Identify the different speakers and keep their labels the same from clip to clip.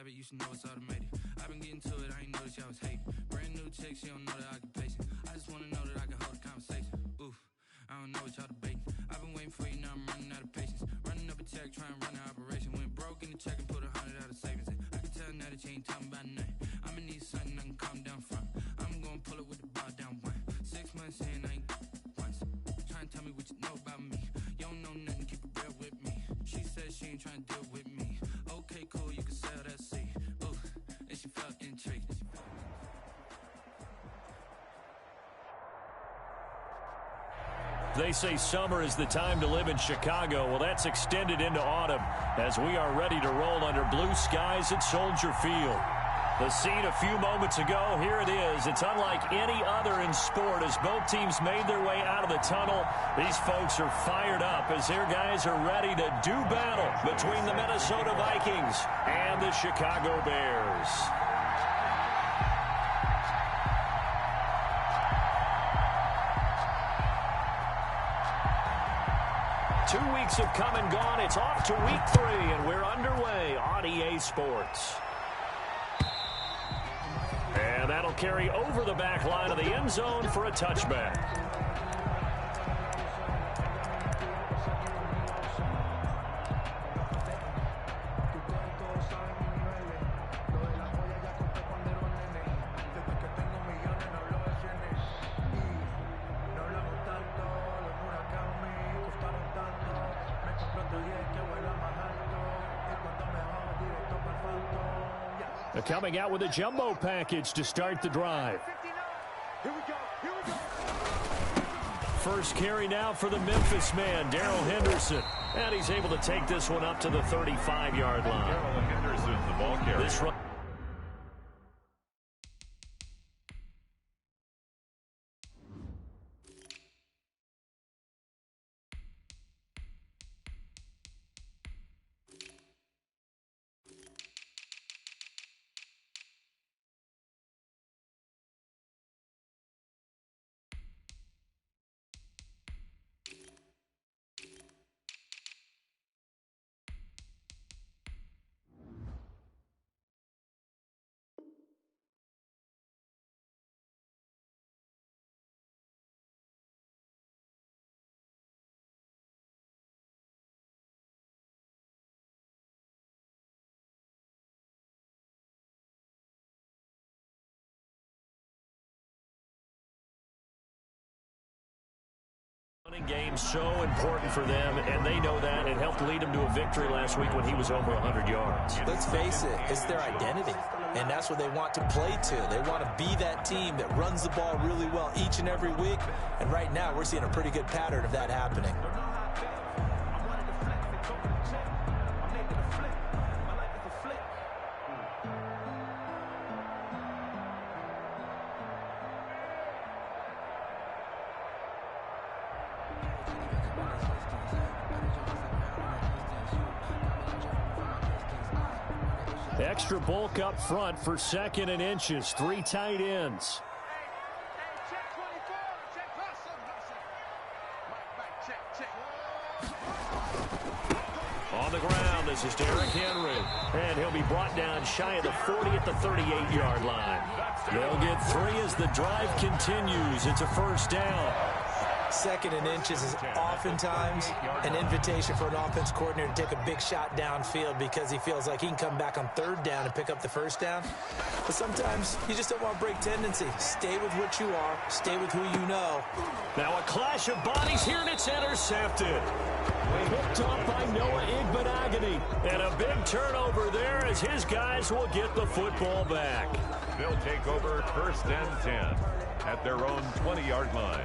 Speaker 1: habit, you should know it's automated. I've been getting to it, I ain't noticed y'all was hating. Brand new chick, she don't know the occupation. I just wanna know that I can hold a conversation. Oof, I don't know what y'all debating. I've been waiting for you, now I'm running out of patience. Running up a check, trying to run an operation. Went broke in the check and put 100 out of savings in. I can tell now that you ain't talking about nothing. I'ma need something I can calm down from. I'm gonna pull it with the bar down one. 6 months in, I ain't once. Trying to tell me what you know about me. You don't know nothing, keep it real with me. She said she ain't trying to deal with me. Okay, cool, you can sell that seat. Ooh, and she felt intrigued.
Speaker 2: They say summer is the time to live in Chicago. Well, that's extended into autumn as we are ready to roll under blue skies at Soldier Field. The scene a few moments ago, here it is. It's unlike any other in sport as both teams made their way out of the tunnel. These folks are fired up as their guys are ready to do battle between the Minnesota Vikings and the Chicago Bears. 2 weeks have come and gone. It's off to week 3, and we're underway on EA Sports. And that'll carry over the back line of the end zone for a touchback. Coming out with a jumbo package to start the drive.
Speaker 3: Here we go.
Speaker 2: First carry now for the Memphis man, Darrell Henderson. And he's able to take this one up to the 35-yard line.
Speaker 3: Darrell Henderson, the ball carrier.
Speaker 2: This run game so important for them, and they know that. It helped lead them to a victory last week when he was over 100 yards.
Speaker 4: Let's face it, it's their identity, and that's what they want to play to. They want to be that team that runs the ball really well each and every week, and right now we're seeing a pretty good pattern of that happening.
Speaker 2: Extra bulk up front for 2nd and inches. 3 tight ends. On the ground, this is Derrick Henry. And he'll be brought down shy of the 40 at the 38-yard line. They'll get 3 as the drive continues. It's a first down.
Speaker 4: 2nd and inches is oftentimes an invitation for an offense coordinator to take a big shot downfield because he feels like he can come back on 3rd down and pick up the first down. But sometimes you just don't want to break tendency. Stay with what you are. Stay with who you know.
Speaker 2: Now a clash of bodies here, and it's intercepted. Picked off by Noah Igbenogany. And a big turnover there as his guys will get the football back.
Speaker 3: They'll take over 1st and 10 at their own 20-yard line.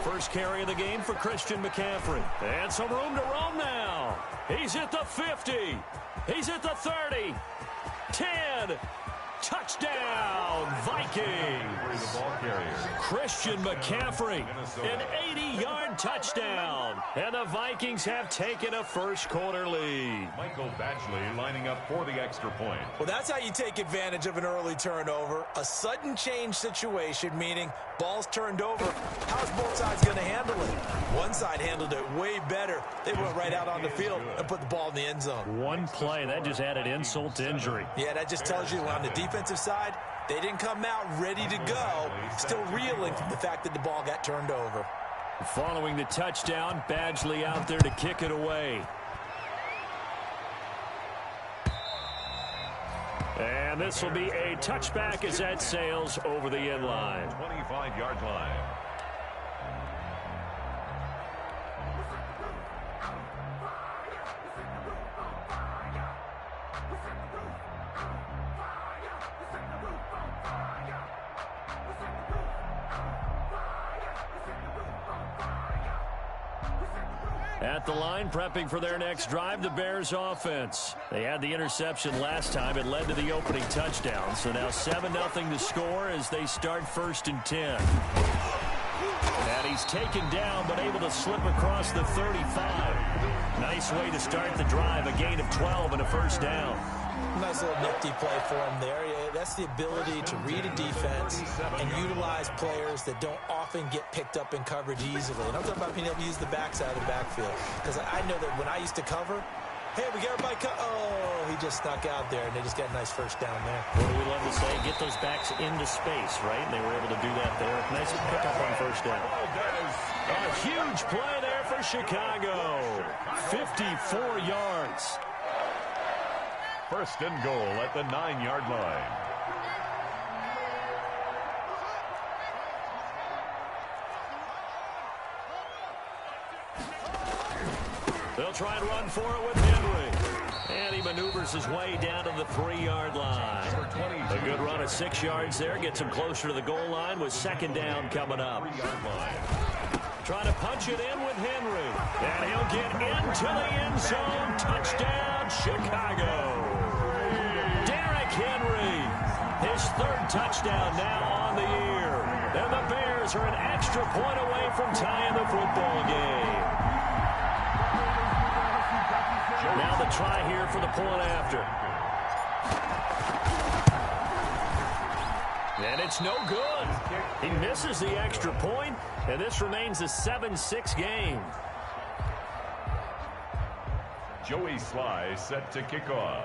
Speaker 2: First carry of the game for Christian McCaffrey. And some room to roam now. He's at the 50. He's at the 30. 10. Touchdown, Vikings.
Speaker 3: The ball carrier.
Speaker 2: Christian McCaffrey, an 80-yard touchdown. And the Vikings have taken a first-quarter lead.
Speaker 3: Michael Badgley lining up for the extra point.
Speaker 4: Well, that's how you take advantage of an early turnover. A sudden change situation, meaning ball's turned over. How's both sides going to handle it? One side handled it way better. They went right out on the field and put the ball in the end zone.
Speaker 2: One play, that just added insult to injury.
Speaker 4: Yeah, that just tells you on the defensive side, they didn't come out ready to go, still reeling from the fact that the ball got turned over.
Speaker 2: Following the touchdown, Badgley out there to kick it away. And this will be a touchback as that sails over the end line.
Speaker 3: 25-yard line.
Speaker 2: At the line, prepping for their next drive, the Bears offense. They had the interception last time. It led to the opening touchdown. So now 7-0 to score as they start 1st and 10. And he's taken down, but able to slip across the 35. Nice way to start the drive, a gain of 12 and a first down.
Speaker 4: Nice little nifty play for him there. Yeah, that's the ability to read a defense and utilize players that don't often get picked up in coverage easily. And I'm talking about being able to use the backside of the backfield. Because I know that when I used to cover, hey, we got everybody oh, he just snuck out there, and they just got a nice first down there.
Speaker 2: What do we love to say? Get those backs into space, right? And they were able to do that there. Nice pickup on first down. A huge play there for Chicago. 54 yards.
Speaker 3: 1st and goal at the 9-yard line.
Speaker 2: They'll try and run for it with Henry. And he maneuvers his way down to the 3-yard line. A good run of 6 yards there. Gets him closer to the goal line with 2nd down coming up. Trying to punch it in with Henry. And he'll get into the end zone. Touchdown, Chicago. Derrick Henry, his 3rd touchdown now on the year. And the Bears are an extra point away from tying the football game. Now the try here for the point after. And it's no good. He misses the extra point, and this remains a 7-6 game.
Speaker 3: Joey Sly set to kick off.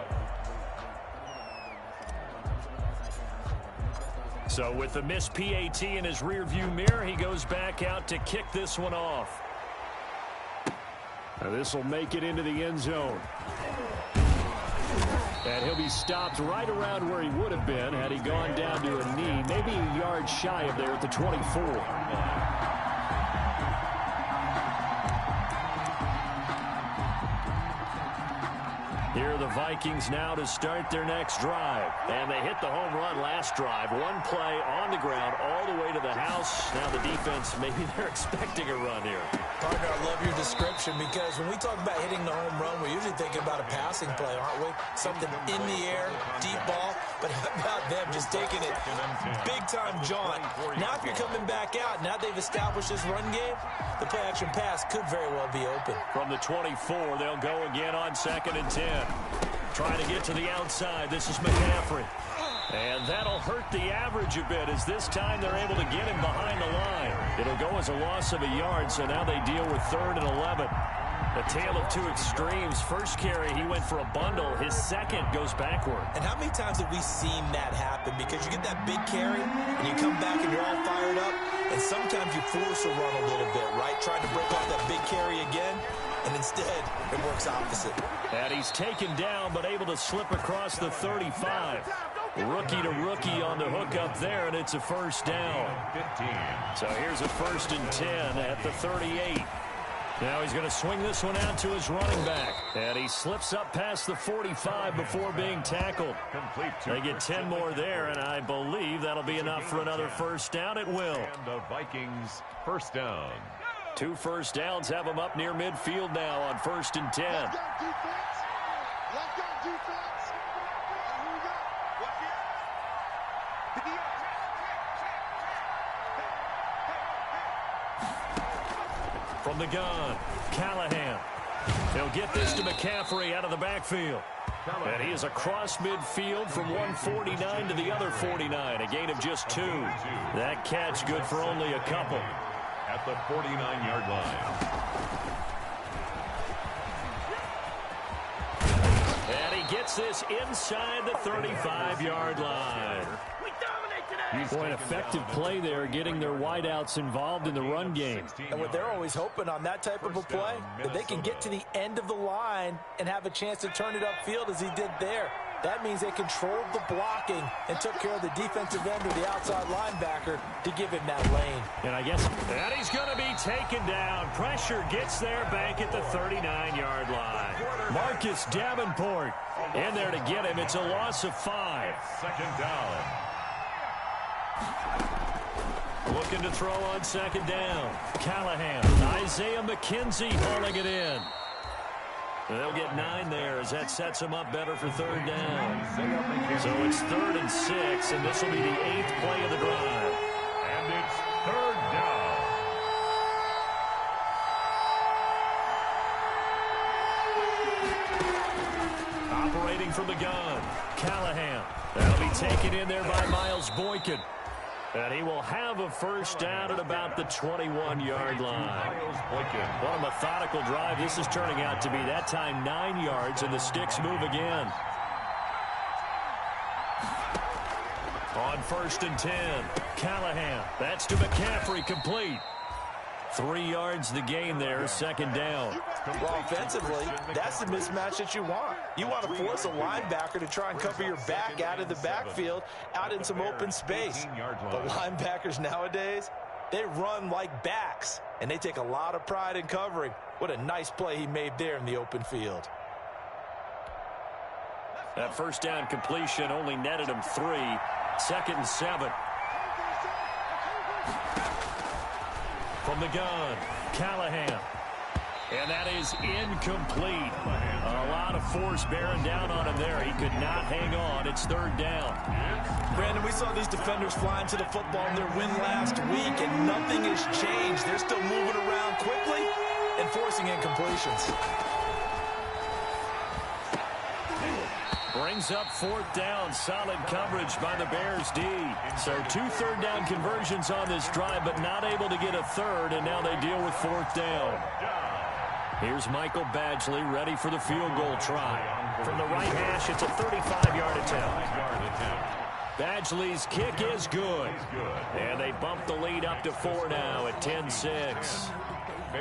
Speaker 2: So with the missed PAT in his rearview mirror, he goes back out to kick this one off. Now this will make it into the end zone. And he'll be stopped right around where he would have been had he gone down to a knee, maybe a yard shy of there at the 24. Here are the Vikings now to start their next drive. And they hit the home run last drive. One play on the ground all the way to the house. Now the defense, maybe they're expecting a run here.
Speaker 4: Partner, I love your description because when we talk about hitting the home run, we're usually thinking about a passing play, aren't we? Something in the air, deep ball. But how about them just taking it big-time jaunt? Now if you're coming back out, now they've established this run game, the play-action pass could very well be open.
Speaker 2: From the 24, they'll go again on 2nd and 10. Trying to get to the outside. This is McCaffrey. And that'll hurt the average a bit as this time they're able to get him behind the line. It'll go as a loss of a yard, so now they deal with 3rd and 11. A tale of two extremes. First carry, he went for a bundle. His second goes backward.
Speaker 4: And how many times have we seen that happen? Because you get that big carry, and you come back and you're all fired up, and sometimes you force a run a little bit, right? Trying to break off that big carry again, and instead it works opposite.
Speaker 2: And he's taken down, but able to slip across the 35. Rookie to rookie on the hook up there, and it's a first down.
Speaker 3: 15.
Speaker 2: So here's a 1st and 10 at the 38. Now he's going to swing this one out to his running back. And he slips up past the 45 before being tackled. They get 10 more there, and I believe that'll be enough for another first down. It will.
Speaker 3: And the Vikings first down.
Speaker 2: 2 first downs have them up near midfield now on 1st and 10.
Speaker 5: Let's go defense. Let's go defense. Here we go. Watch it. To the outside.
Speaker 2: From the gun, Callahan. He'll get this to McCaffrey out of the backfield. And he is across midfield from 149 to the other 49, a gain of just 2. That catch good for only a couple.
Speaker 3: At the 49-yard line.
Speaker 2: And he gets this inside the 35-yard line. Boy, an effective play there, getting their wideouts involved in the run game.
Speaker 4: And what they're always hoping on that type of a play, that they can get to the end of the line and have a chance to turn it upfield as he did there. That means they controlled the blocking and took care of the defensive end or the outside linebacker to give him that lane.
Speaker 2: And I guess that he's going to be taken down. Pressure gets there back at the 39-yard line. Marcus Davenport in there to get him. It's a loss of 5.
Speaker 3: Second down.
Speaker 2: Looking to throw on second down. Callahan. Isaiah McKenzie hauling it in. They'll get 9 there as that sets them up better for third down. So it's 3rd and 6, and this will be the 8th play of the drive.
Speaker 3: And it's third down.
Speaker 2: Operating from the gun, Callahan. That'll be taken in there by Miles Boykin. And he will have a first down at about the 21-yard line. What a methodical drive this is turning out to be. That time 9 yards, and the sticks move again. On 1st and 10, Callahan. That's to McCaffrey, complete. 3 yards the gain there, second down.
Speaker 4: Well, offensively, that's the mismatch that you want. You want to force a linebacker to try and cover your back out of the backfield, out in some open space. The linebackers nowadays, they run like backs, and they take a lot of pride in covering. What a nice play he made there in the open field.
Speaker 2: That first down completion only netted him 3. 2nd and 7. From the gun, Callahan. And that is incomplete. A lot of force bearing down on him there. He could not hang on. It's third down.
Speaker 4: Brandon, we saw these defenders flying to the football in their win last week, and nothing has changed. They're still moving around quickly and forcing incompletions.
Speaker 2: Brings up 4th down. Solid coverage by the Bears D. So 2 third-down conversions on this drive, but not able to get a third, and now they deal with 4th down. Here's Michael Badgley ready for the field goal try. From the right hash, it's a 35-yard attempt. Badgley's kick is good. And they bump the lead up to 4 now at 10-6.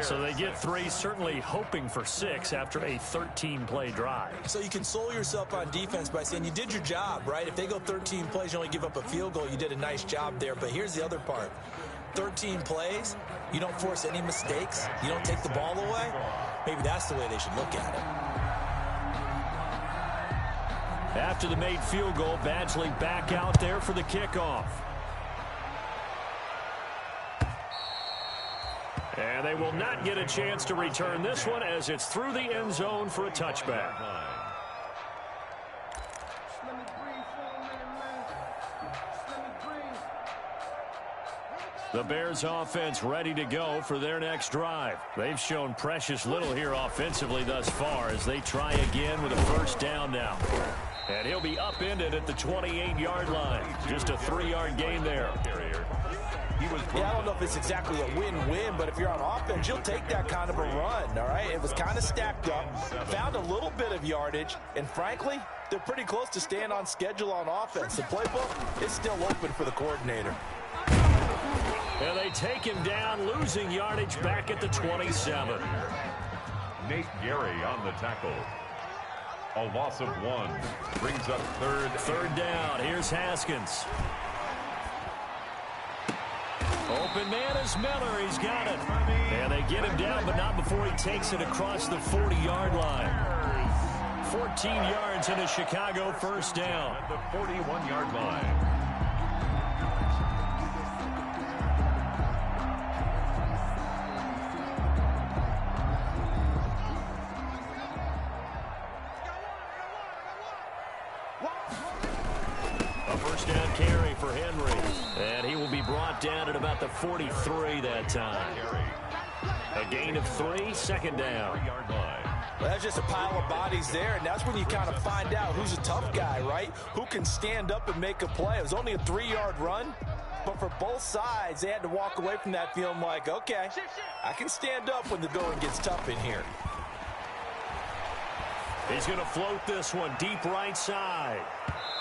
Speaker 2: So they get 3, certainly hoping for 6 after a 13-play drive.
Speaker 4: So you console yourself on defense by saying you did your job, right? If they go 13 plays, you only give up a field goal, you did a nice job there. But here's the other part. 13 plays, you don't force any mistakes, you don't take the ball away. Maybe that's the way they should look at it.
Speaker 2: After the made field goal, Badgley back out there for the kickoff. And they will not get a chance to return this one as it's through the end zone for a touchback. The Bears offense ready to go for their next drive. They've shown precious little here offensively thus far as they try again with a first down now. And he'll be upended at the 28-yard line. Just a 3-yard gain there.
Speaker 4: Yeah, I don't know if it's exactly a win-win, but if you're on offense, you'll take that kind of a run, all right? It was kind of stacked up, found a little bit of yardage, and frankly, they're pretty close to staying on schedule on offense. The playbook is still open for the coordinator.
Speaker 2: And they take him down, losing yardage back at the 27.
Speaker 3: Nate Gary on the tackle. A loss of 1. Brings up third
Speaker 2: down. Here's Haskins. Open man is Miller. He's got it. And they get him down, but not before he takes it across the 40-yard line. 14 yards and a Chicago first down.
Speaker 3: At the 41-yard line.
Speaker 2: Down carry for Henry. And he will be brought down at about the 43 that time. A gain of 3, second down.
Speaker 4: Well, that's just a pile of bodies there, and that's when you kind of find out who's a tough guy, right? Who can stand up and make a play. It was only a 3-yard run, but for both sides, they had to walk away from that feeling like, okay, I can stand up when the going gets tough in here.
Speaker 2: He's going to float this one deep right side.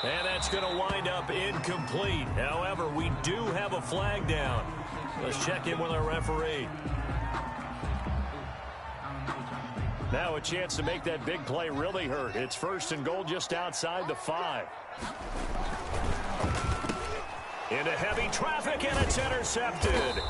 Speaker 2: And that's going to wind up incomplete. However, we do have a flag down. Let's check in with our referee. Now a chance to make that big play really hurt. It's 1st and goal just outside the 5. Into heavy traffic, and it's intercepted.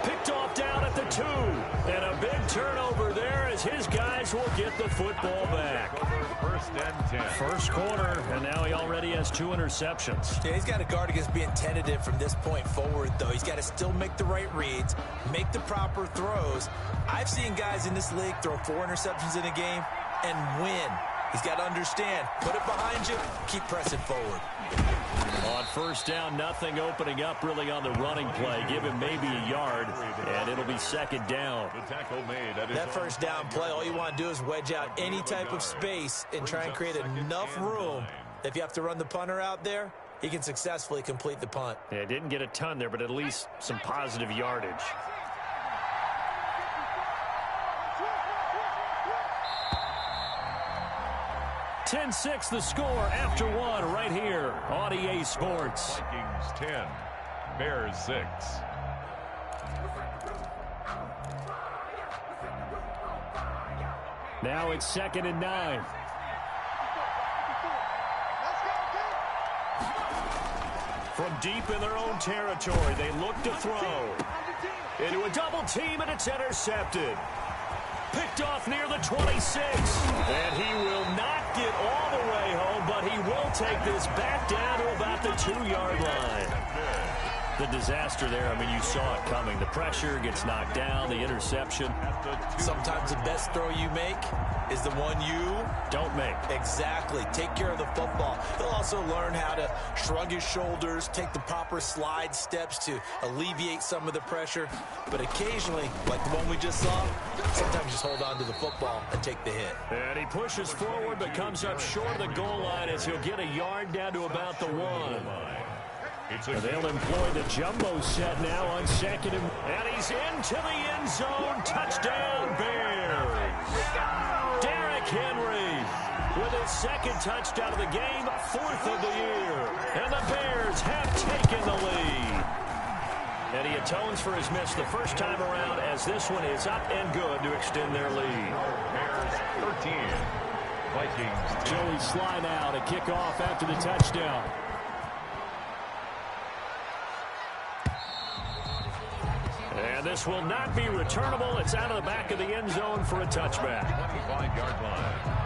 Speaker 2: Picked off down at the 2. And a big turnover there as his guys will get the football back.
Speaker 3: 1st and 10.
Speaker 2: First quarter, and now he already has 2 interceptions.
Speaker 4: Yeah, he's got to guard against being tentative from this point forward, though. He's got to still make the right reads, make the proper throws. I've seen guys in this league throw 4 interceptions in a game and win. He's got to understand, put it behind you, keep pressing forward.
Speaker 2: On 1st down, nothing opening up really on the running play. Give him maybe a yard, and it'll be 2nd down.
Speaker 3: The tackle made at his
Speaker 4: That 1st down play, all you want to do is wedge out any type of space and try and create enough room. If you have to run the punter out there, he can successfully complete the punt.
Speaker 2: Yeah, didn't get a ton there, but at least some positive yardage. (10-6) the score after 1 right here on EA Sports.
Speaker 3: Vikings 10, Bears 6.
Speaker 2: Now it's 2nd and 9. From deep in their own territory, they look to throw. Into a double team, and it's intercepted. Picked off near the 26. And he will not get all the way home, but he will take this back down to about the 2-yard line. The disaster there, I mean, you saw it coming. The pressure gets knocked down, the interception.
Speaker 4: Sometimes the best throw you make is the one you
Speaker 2: don't make.
Speaker 4: Exactly. Take care of the football. He'll also learn how to shrug his shoulders, take the proper slide steps to alleviate some of the pressure. But occasionally, like the one we just saw, sometimes just hold on to the football and take the hit.
Speaker 2: And he pushes forward but comes up short of the goal line as he'll get a yard down to about the 1. They'll employ the jumbo set now on 2nd and he's into the end zone. Touchdown, Bears. Derrick Henry with his 2nd touchdown of the game, 4th of the year. And the Bears have taken the lead. And he atones for his miss the first time around as this one is up and good to extend their lead.
Speaker 3: Bears 13, Vikings 10.
Speaker 2: Joey Sly now to kick off after the touchdown. And this will not be returnable. It's out of the back of the end zone for a touchback.
Speaker 3: 25-yard line.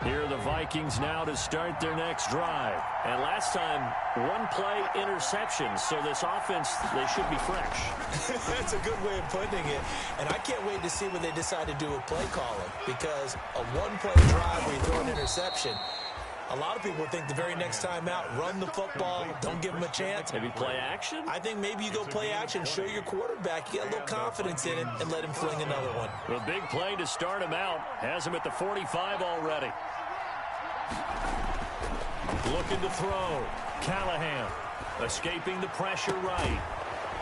Speaker 2: Here are the Vikings now to start their next drive. And last time, 1-play interception. So this offense, they should be fresh.
Speaker 4: That's a good way of putting it. And I can't wait to see when they decide to do a play calling. Because a 1-play drive where you throw an interception, a lot of people think the very next time out, run the football, don't give them a chance.
Speaker 2: Maybe play action?
Speaker 4: I think maybe you go play action, show your quarterback, you get a little confidence in it, and let him fling another one.
Speaker 2: A big play to start him out. Has him at the 45 already. Looking to throw. Callahan escaping the pressure right.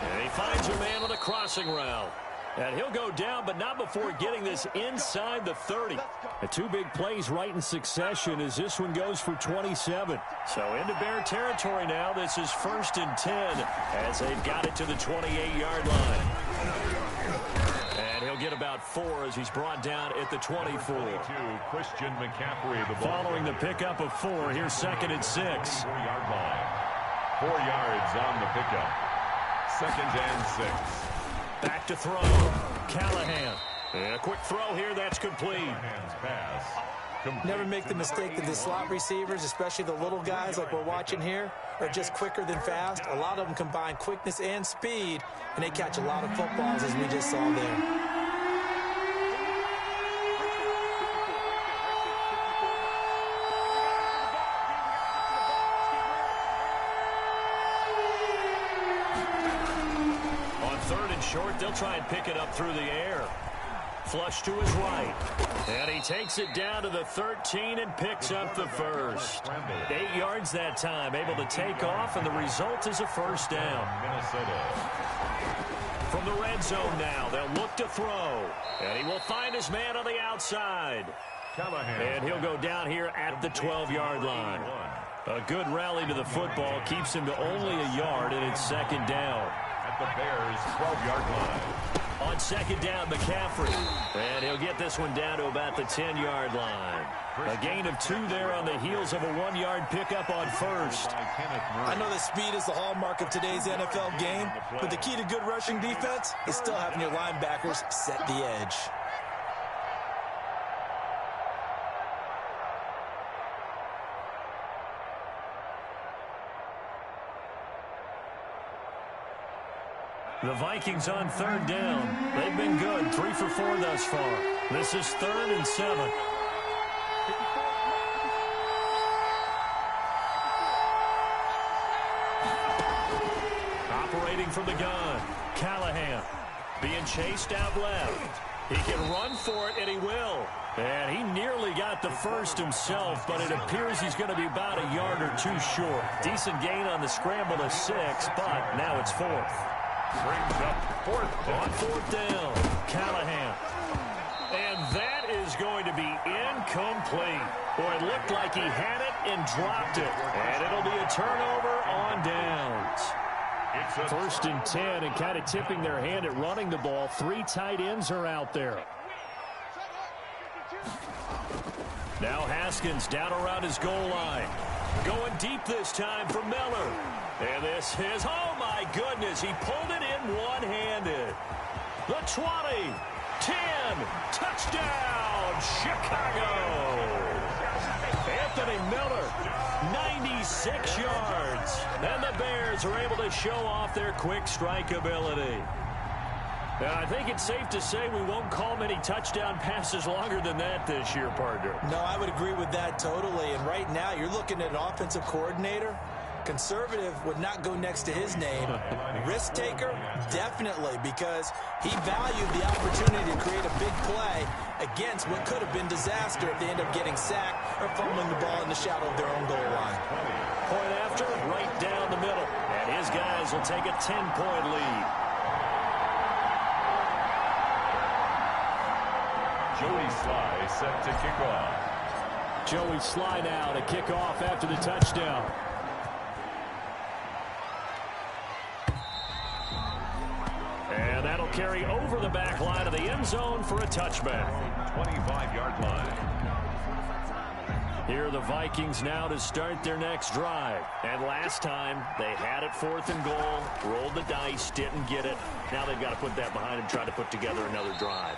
Speaker 2: And he finds a man on a crossing route. And he'll go down, but not before getting this inside the 30. The 2 big plays right in succession as this one goes for 27. So into Bear territory now. This is 1st and 10 as they've got it to the 28-yard line. And he'll get about 4 as he's brought down at the 24.
Speaker 3: Christian McCaffrey.
Speaker 2: Following the pickup of 4, here's 2nd and 6.
Speaker 3: 4-yard line. 4 yards on the pickup. 2nd and 6.
Speaker 2: Back to throw. Callahan. And a quick throw here. That's complete.
Speaker 3: Hands pass.
Speaker 4: Never make the mistake that the slot receivers, especially the little guys like we're watching here, are just quicker than fast. A lot of them combine quickness and speed, and they catch a lot of footballs as we just saw there.
Speaker 2: in short. They'll try and pick it up through the air. Flush to his right. And he takes it down to the 13 and picks up the first. 8 yards that time, able to take off, and the result is a first down.
Speaker 3: Minnesota.
Speaker 2: From the red zone now, they'll look to throw. And he will find his man on the outside. And he'll go down here at the 12-yard line. A good rally to the football keeps him to only a yard, and it's second down.
Speaker 3: At the Bears' 12-yard line.
Speaker 2: On second down, McCaffrey. And he'll get this one down to about the 10-yard line. A gain of 2 there on the heels of a 1-yard pickup on first.
Speaker 4: I know that speed is the hallmark of today's NFL game, but the key to good rushing defense is still having your linebackers set the edge.
Speaker 2: The Vikings on third down. They've been good, 3 for 4 thus far. This is 3rd and 7. Operating from the gun, Callahan being chased out left. He can run for it, and he will. And he nearly got the first himself, but it appears he's going to be about a yard or 2 short. Decent gain on the scramble to 6, but now it's 4th.
Speaker 3: Brings up 4th down.
Speaker 2: On 4th down, Callahan. And that is going to be incomplete. Boy, it looked like he had it and dropped it. And it'll be a turnover on downs.
Speaker 3: It's a
Speaker 2: 1st and 10, and kind of tipping their hand at running the ball. 3 tight ends are out there. Now Haskins down around his goal line. Going deep this time for Miller. And this is, oh my goodness, he pulled it in one-handed. The 20, 10, touchdown, Chicago. Anthony Miller, 96 yards. And the Bears are able to show off their quick strike ability. And I think it's safe to say we won't call many touchdown passes longer than that this year, partner.
Speaker 4: No, I would agree with that totally. And right now, you're looking at an offensive coordinator. Conservative would not go next to his name. Risk taker, definitely, because he valued the opportunity to create a big play against what could have been disaster if they end up getting sacked or fumbling the ball in the shadow of their own goal line.
Speaker 2: Point after, right down the middle. And his guys will take a 10-point lead.
Speaker 3: Joey Sly set to kick off.
Speaker 2: Joey Sly now to kick off after the touchdown. And that'll carry over the back line of the end zone for a touchback.
Speaker 3: 25-yard line.
Speaker 2: Here are the Vikings now to start their next drive. And last time, they had it 4th and goal, rolled the dice, didn't get it. Now they've got to put that behind them, try to put together another drive.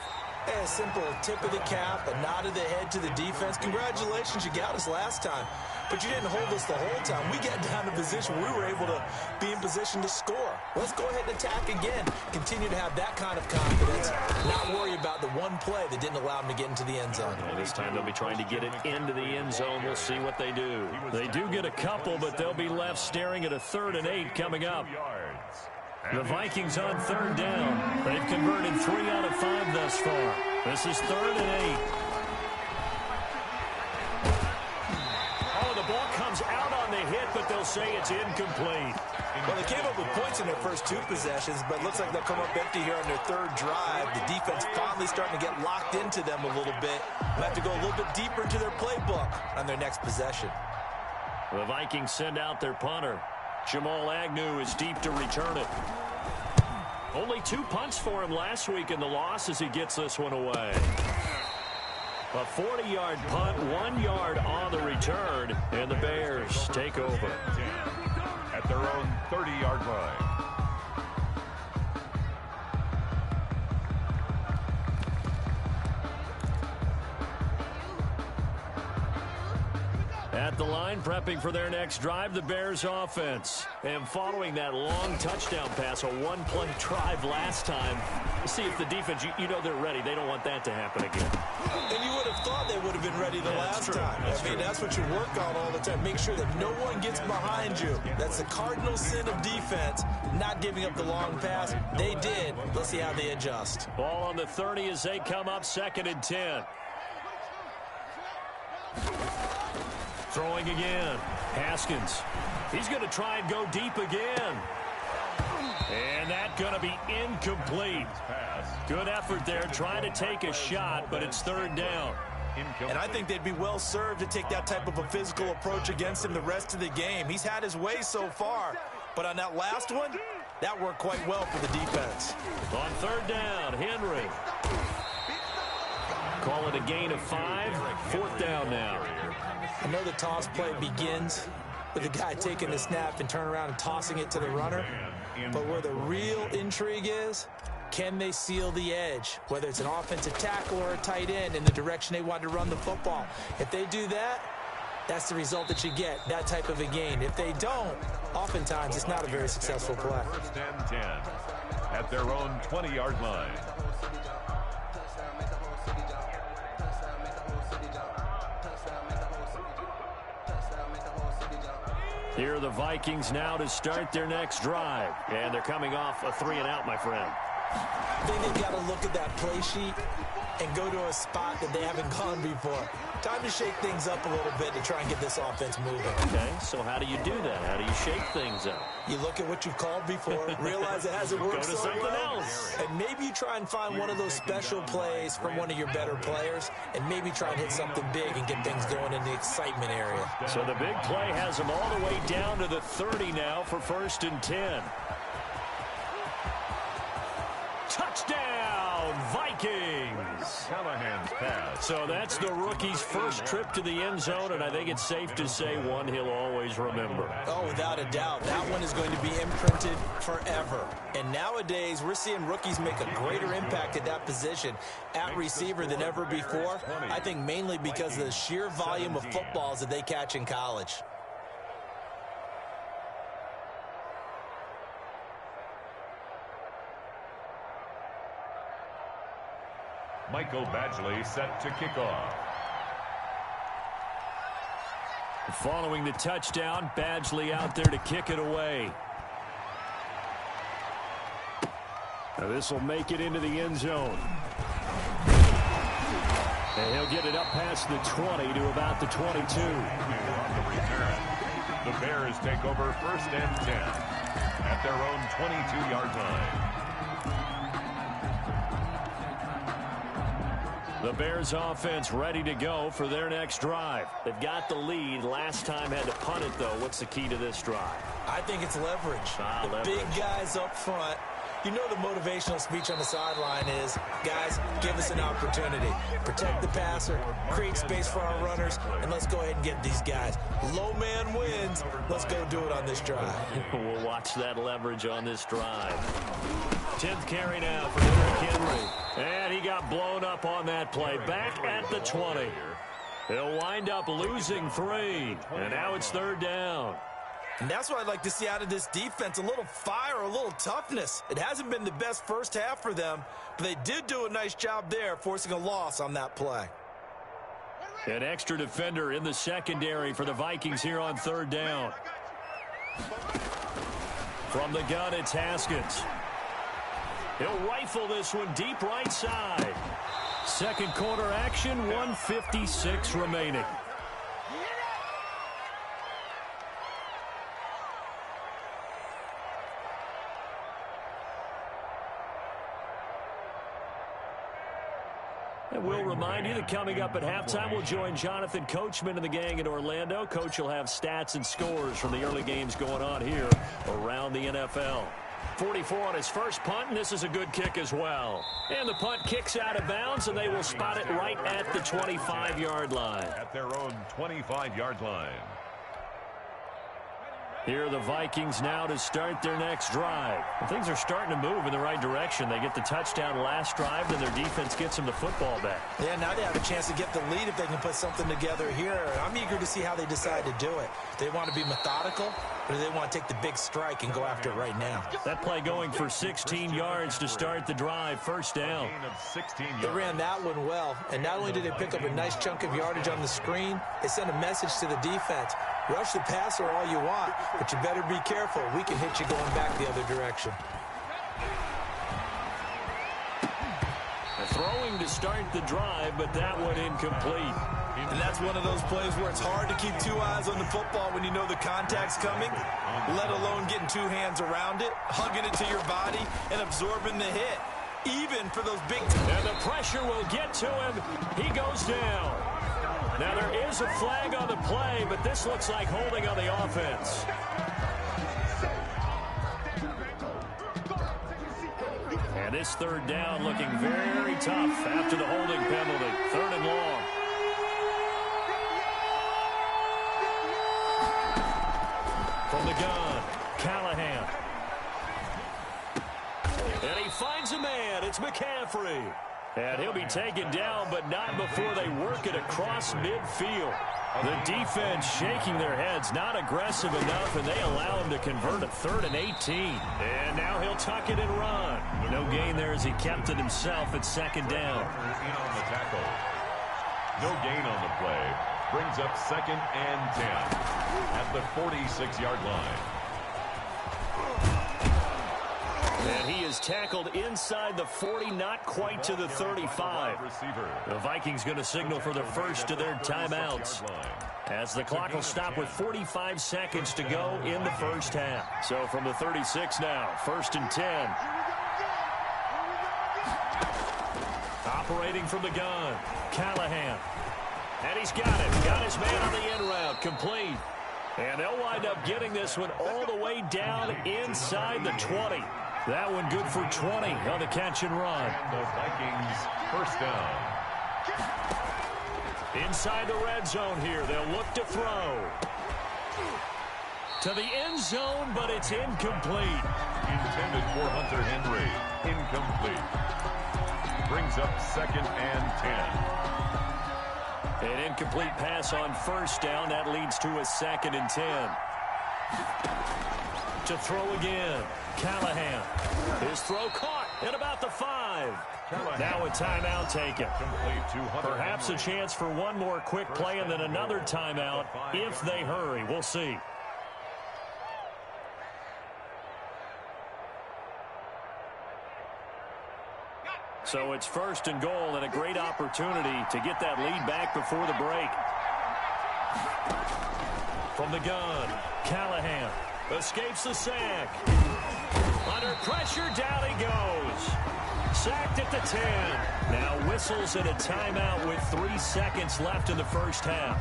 Speaker 4: A simple tip of the cap, a nod of the head to the defense. Congratulations, you got us last time. But you didn't hold us the whole time. We got down to position where we were able to be in position to score. Let's go ahead and attack again. Continue to have that kind of confidence. Not worry about the one play that didn't allow them to get into the end zone.
Speaker 2: Well, this time they'll be trying to get it into the end zone. We'll see what they do. They do get a couple, but they'll be left staring at a 3rd and 8 coming up. The Vikings on 3rd down. They've converted 3 out of 5 thus far. This is 3rd and 8. Oh, the ball comes out on the hit, but they'll say it's incomplete.
Speaker 4: Well, they came up with points in their first 2 possessions, but it looks like they'll come up empty here on their 3rd drive. The defense finally starting to get locked into them a little bit. They'll have to go a little bit deeper into their playbook on their next possession.
Speaker 2: The Vikings send out their punter. Jamal Agnew is deep to return it. Only 2 punts for him last week in the loss as he gets this one away. A 40-yard punt, 1 yard on the return, and the Bears take over.
Speaker 3: At their own 30-yard line.
Speaker 2: At at the line, prepping for their next drive, the Bears offense. And following that long touchdown pass, a one-play drive last time, see if the defense, you know they're ready. They don't want that to happen again.
Speaker 4: And you would have thought they would have been ready the last time. That's what you work on all the time. Make sure that no one gets behind you. That's the cardinal sin of defense, not giving up the long pass. They did. Let's see how they adjust.
Speaker 2: Ball on the 30 as they come up, 2nd and 10. Throwing again. Haskins. He's going to try and go deep again. And that's going to be incomplete. Good effort there, trying to take a shot, but it's 3rd down.
Speaker 4: And I think they'd be well served to take that type of a physical approach against him the rest of the game. He's had his way so far, but on that last one, that worked quite well for the defense.
Speaker 2: On 3rd down, Henry. Call it a gain of 5. 4th down now.
Speaker 4: I know the toss play begins with the guy taking the snap and turn around and tossing it to the runner. But where the real intrigue is, can they seal the edge? Whether it's an offensive tackle or a tight end in the direction they want to run the football. If they do that, that's the result that you get, that type of a gain. If they don't, oftentimes it's not a very successful play.
Speaker 3: 1st and 10 at their own 20-yard line.
Speaker 2: Here are the Vikings now to start their next drive. And they're coming off a 3-and-out, my friend.
Speaker 4: I think they've got to look at that play sheet and go to a spot that they haven't gone before. Time to shake things up a little bit to try and get this offense moving.
Speaker 2: Okay, so how do you do that? How do you shake things up?
Speaker 4: You look at what you've called before, realize it hasn't worked
Speaker 2: Go to
Speaker 4: so
Speaker 2: something
Speaker 4: well,
Speaker 2: else.
Speaker 4: and maybe you try and find one of those special plays from one of your better players, and maybe try and hit something big and get things going in the excitement area.
Speaker 2: So the big play has them all the way down to the 30 now for 1st and 10. Touchdown, Vikings!
Speaker 3: Callahan's pass.
Speaker 2: So that's the rookie's first trip to the end zone, and I think it's safe to say one he'll always remember.
Speaker 4: Oh, without a doubt. That one is going to be imprinted forever. And nowadays, we're seeing rookies make a greater impact at that position at receiver than ever before. I think mainly because of the sheer volume of footballs that they catch in college.
Speaker 3: Michael Badgley set to kick off.
Speaker 2: Following the touchdown, Badgley out there to kick it away. Now this will make it into the end zone. And he'll get it up past the 20 to about the 22.
Speaker 3: On the return, the Bears take over 1st and 10 at their own 22-yard line.
Speaker 2: The Bears offense ready to go for their next drive. They've got the lead. Last time had to punt it, though. What's the key to this drive?
Speaker 4: I think it's leverage.
Speaker 2: Leverage.
Speaker 4: Big guys up front. You know the motivational speech on the sideline is, guys, give us an opportunity. Protect the passer, create space for our runners, and let's go ahead and get these guys. Low man wins. Let's go do it on this drive.
Speaker 2: We'll watch that leverage on this drive. 10th carry now for Derrick Henry. And he got blown up on that play. Back at the 20. He'll wind up losing 3. And now it's 3rd down.
Speaker 4: And that's what I'd like to see out of this defense, a little fire, a little toughness. It hasn't been the best first half for them, but they did do a nice job there, forcing a loss on that play.
Speaker 2: An extra defender in the secondary for the Vikings here on 3rd down. From the gun, it's Haskins. He'll rifle this one deep right side. Second quarter action, 1:56 remaining. And we'll remind you that coming up at halftime, we'll join Jonathan Coachman and the gang in Orlando. Coach will have stats and scores from the early games going on here around the NFL. 44 on his first punt, and this is a good kick as well. And the punt kicks out of bounds, and they will spot it right at the 25-yard line.
Speaker 3: At their own 25-yard line.
Speaker 2: Here are the Vikings now to start their next drive. And things are starting to move in the right direction. They get the touchdown last drive, then their defense gets them the football back.
Speaker 4: Yeah, now they have a chance to get the lead if they can put something together here. I'm eager to see how they decide to do it. They want to be methodical, or do they want to take the big strike and go after it right now?
Speaker 2: That play going for 16 yards to start the drive. First down.
Speaker 4: They ran that one well, and not only did they pick up a nice chunk of yardage on the screen, they sent a message to the defense. Rush the passer all you want, but you better be careful. We can hit you going back the other direction.
Speaker 2: Throwing to start the drive, but that one incomplete.
Speaker 4: And that's one of those plays where it's hard to keep two eyes on the football when you know the contact's coming, let alone getting two hands around it, hugging it to your body, and absorbing the hit, even for those big...
Speaker 2: And the pressure will get to him. He goes down. Now, there is a flag on the play, but this looks like holding on the offense. And this third down looking very tough after the holding penalty. Third and long. From the gun, Callahan. And he finds a man. It's McCaffrey. And he'll be taken down, but not before they work it across midfield. The defense shaking their heads, not aggressive enough, and they allow him to convert a 3rd and 18. And now he'll tuck it and run. No gain there as he kept it himself at second down.
Speaker 3: On the tackle. No gain on the play. Brings up 2nd and 10 at the 46-yard line.
Speaker 2: And he is tackled inside the 40, not quite to the 35. The Vikings going to signal for the first of their timeouts, as the clock will stop with 45 seconds to go in the first half. So from the 36 now, 1st and 10. Operating from the gun, Callahan. And he's got it. Got his man on the end route, complete. And they'll wind up getting this one all the way down inside the 20. That one good for 20 on the catch and run.
Speaker 3: The Vikings first down.
Speaker 2: Inside the red zone here. They'll look to throw. To the end zone, but it's incomplete.
Speaker 3: Intended for Hunter Henry. Incomplete. Brings up 2nd and 10.
Speaker 2: An incomplete pass on first down. That leads to a 2nd and 10. To throw again, Callahan. His throw caught at about the 5. Now a timeout taken. Perhaps a chance for one more quick play and then another timeout if they hurry. We'll see. So it's 1st and goal and a great opportunity to get that lead back before the break. From the gun, Callahan. Escapes the sack. Under pressure, down he goes. Sacked at the 10. Now whistles and a timeout with 3 seconds left in the first half.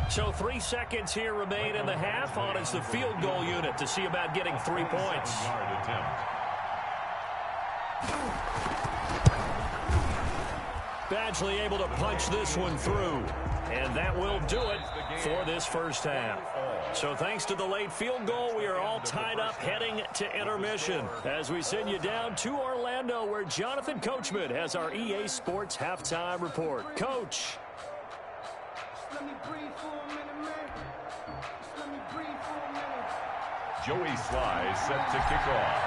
Speaker 2: So 3 seconds here remain in the half. On is the field goal unit to see about getting 3 points. Badgley able to punch this one through. And that will do it for this first half. So thanks to the late field goal, we are all tied up heading to intermission as we send you down to Orlando, where Jonathan Coachman has our EA Sports halftime report. Coach.
Speaker 3: Joey Sly set to kick off.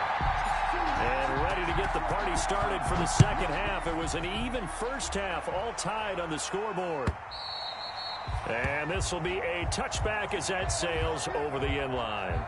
Speaker 2: And ready to get the party started for the second half. It was an even first half, all tied on the scoreboard. And this will be a touchback as that sails over the end line.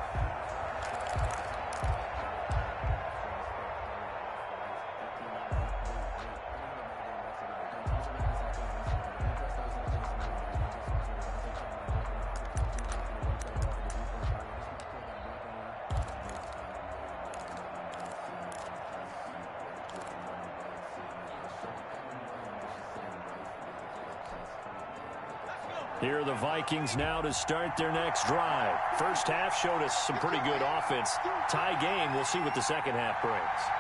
Speaker 2: Here are the Vikings now to start their next drive. First half showed us some pretty good offense. Tie game, we'll see what the second half brings.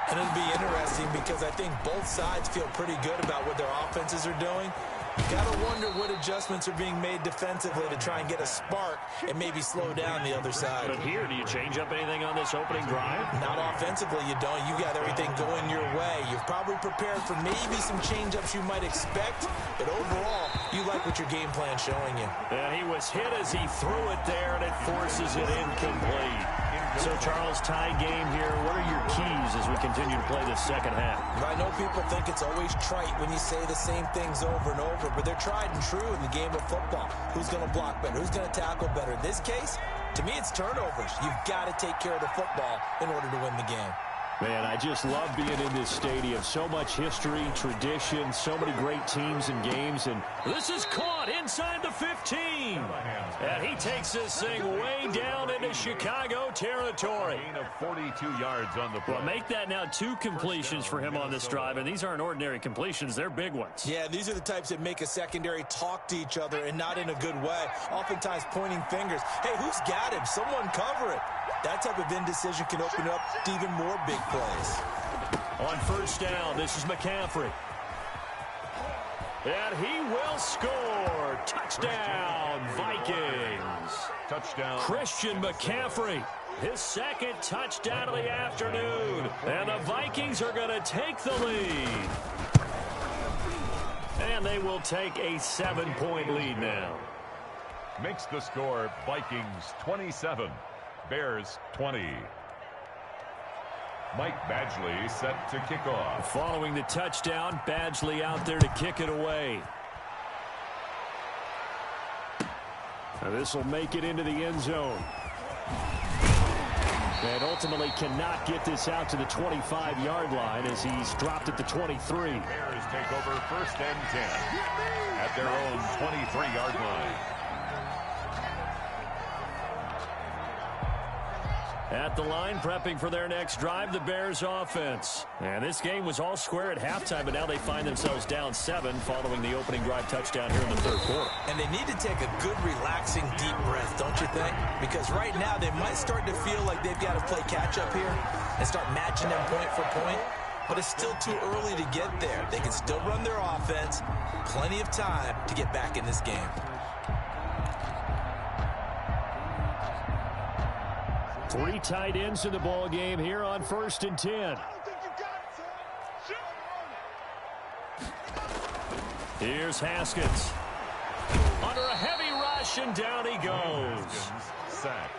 Speaker 4: And it'll be interesting because I think both sides feel pretty good about what their offenses are doing. You got to wonder what adjustments are being made defensively to try and get a spark and maybe slow down the other side.
Speaker 2: But here, do you change up anything on this opening drive?
Speaker 4: Not offensively, you don't. You got everything going your way. You've probably prepared for maybe some change-ups you might expect, but overall, you like what your game plan's showing you.
Speaker 2: And he was hit as he threw it there, and it forces it incomplete. So, Charles, tie game here. What are your keys as we continue to play this second half?
Speaker 4: I know people think it's always trite when you say the same things over and over, but they're tried and true in the game of football. Who's going to block better? Who's going to tackle better? In this case, to me, it's turnovers. You've got to take care of the football in order to win the game.
Speaker 2: Man, I just love being in this stadium. So much history, tradition, so many great teams and games. And this is caught inside the 15. And he takes this thing way down into Chicago territory.
Speaker 3: Gain of 42 yards on the play.
Speaker 2: Well, make that now 2 completions for him on this drive. And these aren't ordinary completions. They're big ones.
Speaker 4: Yeah, these are the types that make a secondary talk to each other and not in a good way. Oftentimes pointing fingers. Hey, who's got him? Someone cover it. That type of indecision can open up to even more big plays.
Speaker 2: On first down, this is McCaffrey. And he will score. Touchdown, Vikings.
Speaker 3: Touchdown.
Speaker 2: Christian McCaffrey. His second touchdown of the afternoon. And the Vikings are going to take the lead. And they will take a 7-point lead now.
Speaker 3: Makes the score Vikings 27. Bears 20. Mike Badgley set to kick off.
Speaker 2: Following the touchdown, Badgley out there to kick it away. This will make it into the end zone. And ultimately cannot get this out to the 25-yard line as he's dropped at the 23.
Speaker 3: Bears take over first and 10 at their own 23-yard line.
Speaker 2: At the line, prepping for their next drive, the Bears offense. And this game was all square at halftime, but now they find themselves down 7 following the opening drive touchdown here in the third quarter.
Speaker 4: And they need to take a good, relaxing, deep breath, don't you think? Because right now they might start to feel like they've got to play catch-up here and start matching them point for point. But it's still too early to get there. They can still run their offense. Plenty of time to get back in this game.
Speaker 2: 3 tight ends in the ball game here on first and 10. Here's Haskins. Under a heavy rush, and down he goes.
Speaker 3: Sack.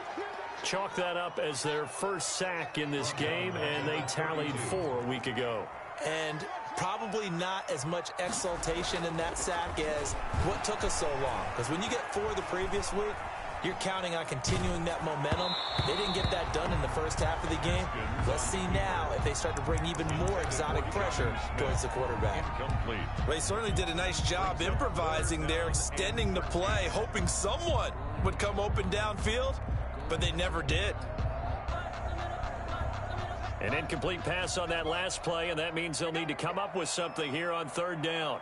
Speaker 2: Chalk that up as their first sack in this game, and they tallied 4 a week ago.
Speaker 4: And probably not as much exultation in that sack as what took us so long. Because when you get 4 the previous week, you're counting on continuing that momentum. They didn't get that done in the first half of the game. Let's see now if they start to bring even more exotic pressure towards the quarterback.
Speaker 3: Incomplete.
Speaker 4: They certainly did a nice job improvising there, extending the play, hoping someone would come open downfield, but they never did.
Speaker 2: An incomplete pass on that last play, and that means they'll need to come up with something here on third down.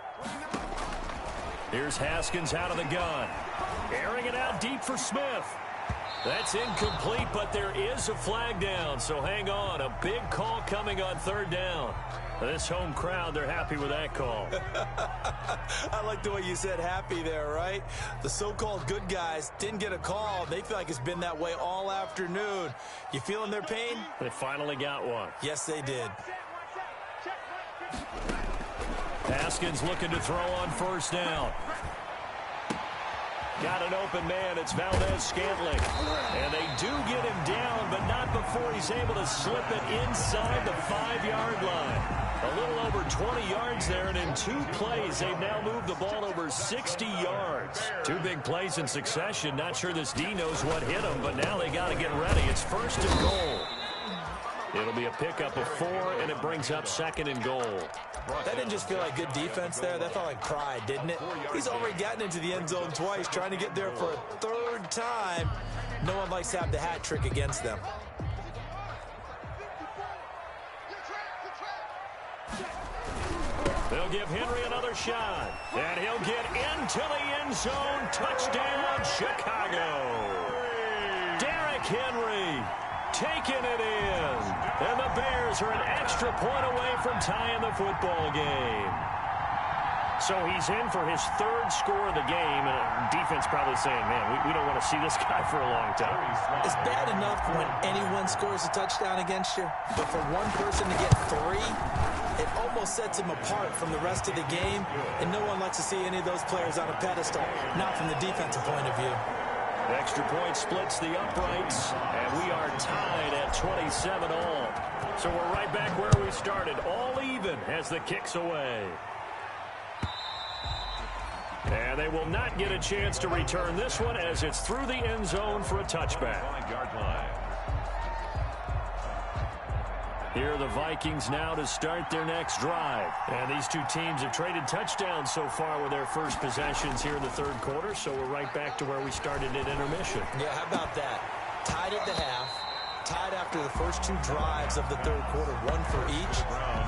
Speaker 2: Here's Haskins out of the gun. Airing it out deep for Smith. That's incomplete, but there is a flag down, so hang on. A big call coming on third down. This home crowd, they're happy with that call.
Speaker 4: I like the way you said happy there, right? The so-called good guys didn't get a call. They feel like it's been that way all afternoon. You feeling their pain?
Speaker 2: They finally got one.
Speaker 4: Yes, they did.
Speaker 2: Haskins looking to throw on first down. Got an open man. It's Valdez-Scantling. And they do get him down, but not before he's able to slip it inside the 5-yard line. A little over 20 yards there, and in 2 plays, they've now moved the ball over 60 yards. 2 big plays in succession. Not sure this D knows what hit him, but now they got to get ready. It's first and goal. It'll be a pickup of 4, and it brings up second and goal.
Speaker 4: That didn't just feel like good defense there. That felt like pride, didn't it? He's already gotten into the end zone twice, trying to get there for a 3rd time. No one likes to have the hat trick against them.
Speaker 2: They'll give Henry another shot. And he'll get into the end zone. Touchdown, Chicago. Derrick Henry taking it in. And the Bears are an extra point away from tying the football game. So he's in for his third score of the game, and defense probably saying, man, we don't want to see this guy for a long time.
Speaker 4: It's bad enough when anyone scores a touchdown against you, but for one person to get 3, it almost sets him apart from the rest of the game, and no one likes to see any of those players on a pedestal, not from the defensive point of view.
Speaker 2: Extra point splits the uprights, and we are tied at 27 all. So we're right back where we started, all even as the kick's away. And they will not get a chance to return this one as it's through the end zone for a touchback. Here are the Vikings now to start their next drive. And these two teams have traded touchdowns so far with their first possessions here in the third quarter, so we're right back to where we started at intermission.
Speaker 4: Yeah, how about that? Tied at the half, tied after the first 2 drives of the third quarter, 1 for each.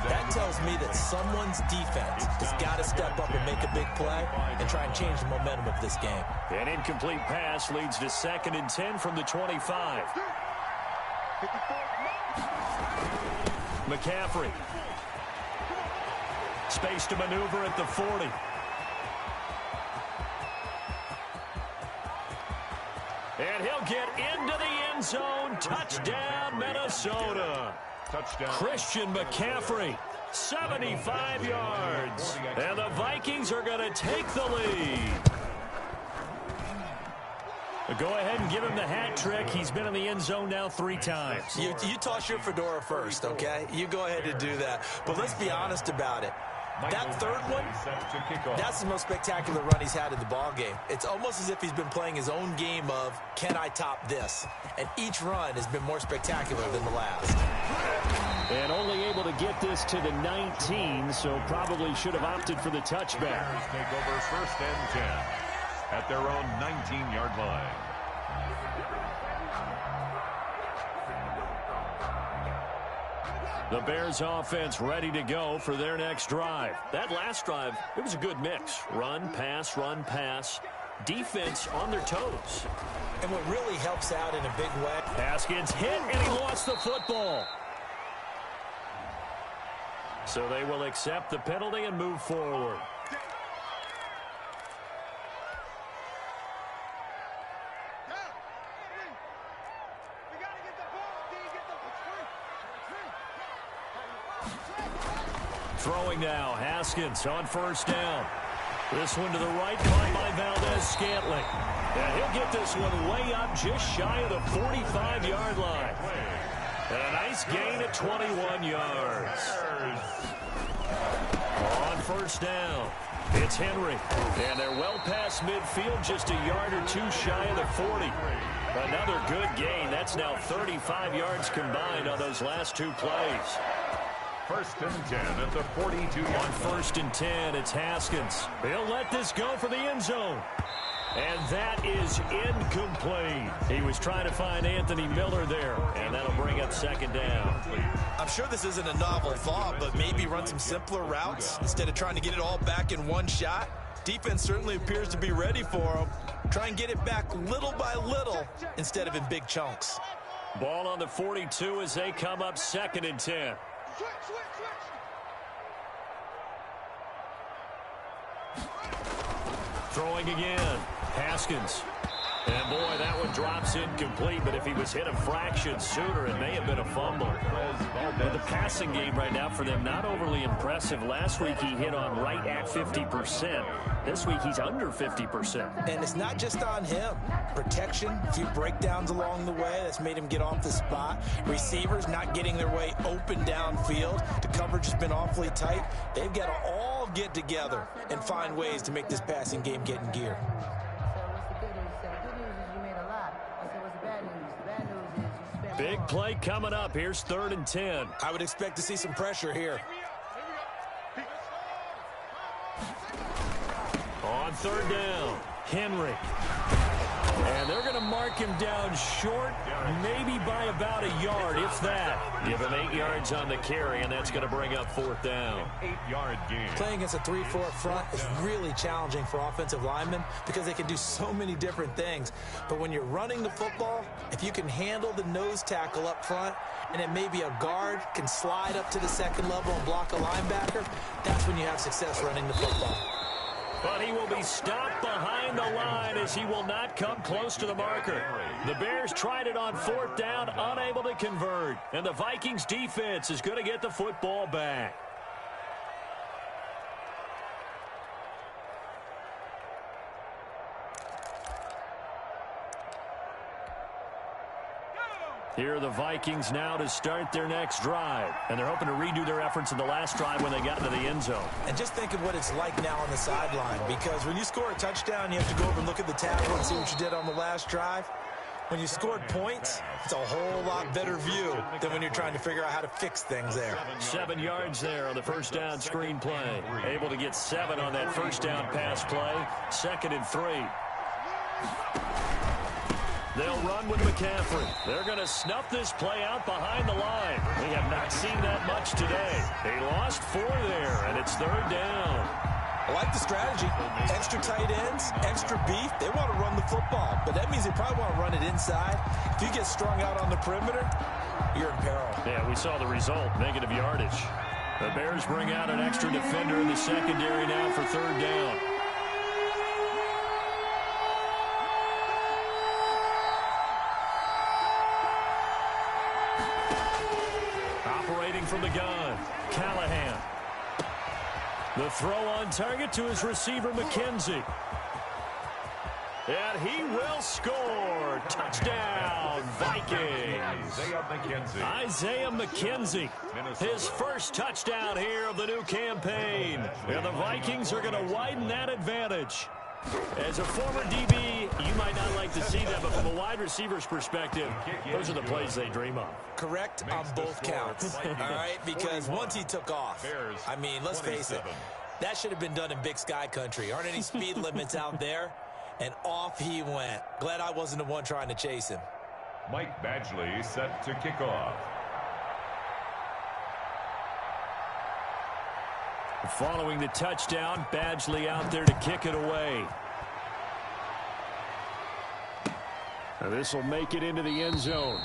Speaker 4: That tells me that someone's defense has got to step up and make a big play and try and change the momentum of this game.
Speaker 2: An incomplete pass leads to 2nd and 10 from the 25. McCaffrey. Space to maneuver at the 40. And he'll get into the end zone. Touchdown, Minnesota. Touchdown. Christian McCaffrey, 75 yards. And the Vikings are going to take the lead. Go ahead and give him the hat trick. He's been in the end zone now 3 times.
Speaker 4: You toss your fedora first, okay? You go ahead and do that. But let's be honest about it. That third one, that's the most spectacular run he's had in the ballgame. It's almost as if he's been playing his own game of, can I top this? And each run has been more spectacular than the last.
Speaker 2: And only able to get this to the 19, so probably should have opted for the touchback.
Speaker 3: Take over 1st and 10 at their own 19-yard line.
Speaker 2: The Bears offense ready to go for their next drive. That last drive, it was a good mix. Run, pass. Defense on their toes.
Speaker 4: And what really helps out in a big way.
Speaker 2: Haskins hit, and he lost the football. So they will accept the penalty and move forward. Throwing now, Haskins on 1st down. This one to the right, caught by Valdez-Scantling. And he'll get this one way up just shy of the 45-yard line. And a nice gain at 21 yards. On 1st down, it's Henry. And they're well past midfield, just a yard or 2 shy of the 40. Another good gain. That's now 35 yards combined on those last 2 plays.
Speaker 3: 1st and 10 at the 42-yard line.
Speaker 2: On 1st and 10, it's Haskins. He'll let this go for the end zone. And that is incomplete. He was trying to find Anthony Miller there, and that'll bring up 2nd down.
Speaker 4: I'm sure this isn't a novel thought, but maybe run some simpler routes instead of trying to get it all back in one shot. Defense certainly appears to be ready for him. Try and get it back little by little instead of in big chunks.
Speaker 2: Ball on the 42 as they come up 2nd and 10. Throwing again. Haskins. And boy, that one drops incomplete, but if he was hit a fraction sooner, it may have been a fumble. But the passing game right now for them, not overly impressive. Last week he hit on right at 50%. This week he's under 50%.
Speaker 4: And it's not just on him. Protection, a few breakdowns along the way that's made him get off the spot. Receivers not getting their way open downfield. The coverage has been awfully tight. They've got to all get together and find ways to make this passing game get in gear.
Speaker 2: Big play coming up. Here's 3rd and 10.
Speaker 4: I would expect to see some pressure here.
Speaker 2: On 3rd down, Henry. And they're going to mark him down short, maybe by about a yard, if that. Give him 8 yards on the carry, and that's going to bring up 4th down.
Speaker 3: 8-yard gain.
Speaker 4: Playing against a 3-4 front is really challenging for offensive linemen because they can do so many different things. But when you're running the football, if you can handle the nose tackle up front, and then maybe a guard can slide up to the second level and block a linebacker, that's when you have success running the football.
Speaker 2: But he will be stopped behind the line as he will not come close to the marker. The Bears tried it on 4th down, unable to convert. And the Vikings defense is going to get the football back. Here are the Vikings now to start their next drive. And they're hoping to redo their efforts in the last drive when they got into the end zone.
Speaker 4: And just think of what it's like now on the sideline, because when you score a touchdown, you have to go over and look at the table and see what you did on the last drive. When you scored points, it's a whole lot better view than when you're trying to figure out how to fix things there.
Speaker 2: 7 yards there on the first down screen play. Able to get 7 on that first down pass play. 2nd and 3. They'll run with McCaffrey. They're going to snuff this play out behind the line. We have not seen that much today. They lost 4 there, and it's 3rd down.
Speaker 4: I like the strategy. Extra tight ends, extra beef. They want to run the football, but that means they probably want to run it inside. If you get strung out on the perimeter, you're in peril.
Speaker 2: Yeah, we saw the result, negative yardage. The Bears bring out an extra defender in the secondary now for 3rd down. From the gun, Callahan. The throw on target to his receiver, McKenzie. And he will score. Touchdown, Vikings. Isaiah McKenzie. His first touchdown here of the new campaign. And the Vikings are going to widen that advantage. As a former DB, you might not like to see that, but from a wide receiver's perspective, those are the plays they dream of.
Speaker 4: Correct on both counts, all right? Because once he took off, I mean, let's face it, that should have been done in Big Sky country. Aren't any speed limits out there? And off he went. Glad I wasn't the one trying to chase him.
Speaker 3: Mike Badgley set to kick off.
Speaker 2: Following the touchdown, Badgley out there to kick it away. This will make it into the end zone.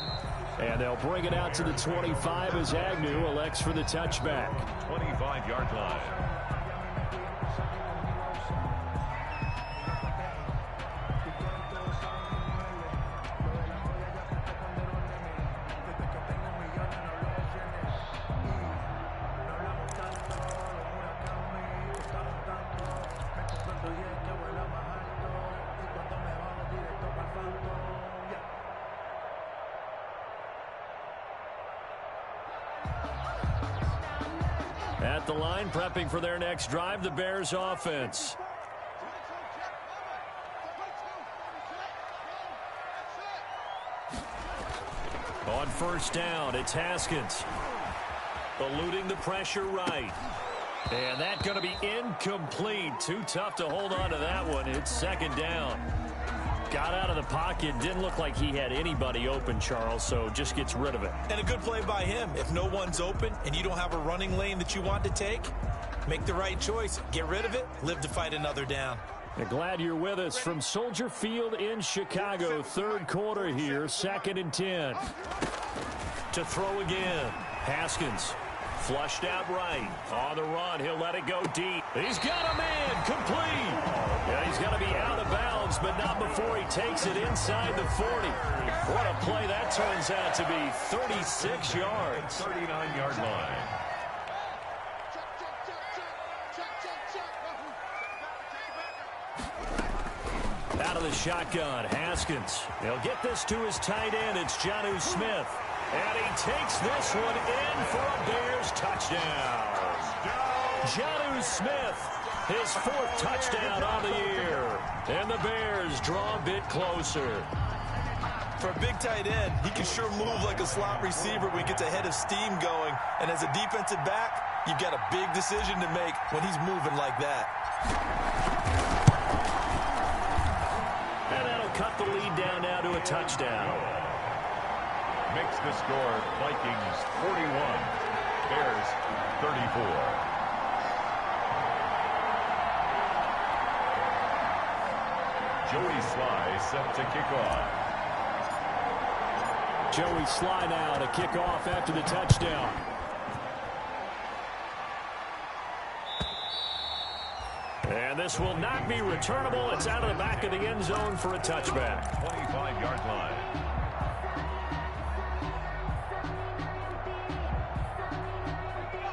Speaker 2: And they'll bring it out to the 25 as Agnew elects for the touchback.
Speaker 3: 25-yard line.
Speaker 2: At the line, prepping for their next drive, the Bears offense. On first down, it's Haskins. Eluding the pressure right. And that's going to be incomplete. Too tough to hold on to that one. It's 2nd down. Got out of the pocket. Didn't look like he had anybody open, Charles, so just gets rid of it.
Speaker 4: And a good play by him. If no one's open and you don't have a running lane that you want to take, make the right choice. Get rid of it. Live to fight another down.
Speaker 2: Glad you're with us from Soldier Field in Chicago. 3rd quarter here, 2nd and 10. To throw again. Haskins. Flushed out right. On the run, he'll let it go deep. He's got a man, complete. Yeah, he's got to be out of bounds, but not before he takes it inside the 40. What a play that turns out to be. 36 yards.
Speaker 3: 39-yard line.
Speaker 2: Out of the shotgun, Haskins. He'll get this to his tight end. It's Jonnu Smith. And he takes this one in for a Bears touchdown. Jonnu Smith, his 4th touchdown on the year. And the Bears draw a bit closer.
Speaker 4: For a big tight end, he can sure move like a slot receiver when he gets a head of steam going. And as a defensive back, you've got a big decision to make when he's moving like that.
Speaker 2: And that'll cut the lead touchdown.
Speaker 3: Makes the score Vikings 41, Bears 34. Joey Sly set to kick off.
Speaker 2: Joey Sly now to kick off after the touchdown. And this will not be returnable. It's out of the back of the end zone for a touchback.
Speaker 3: 25-yard line.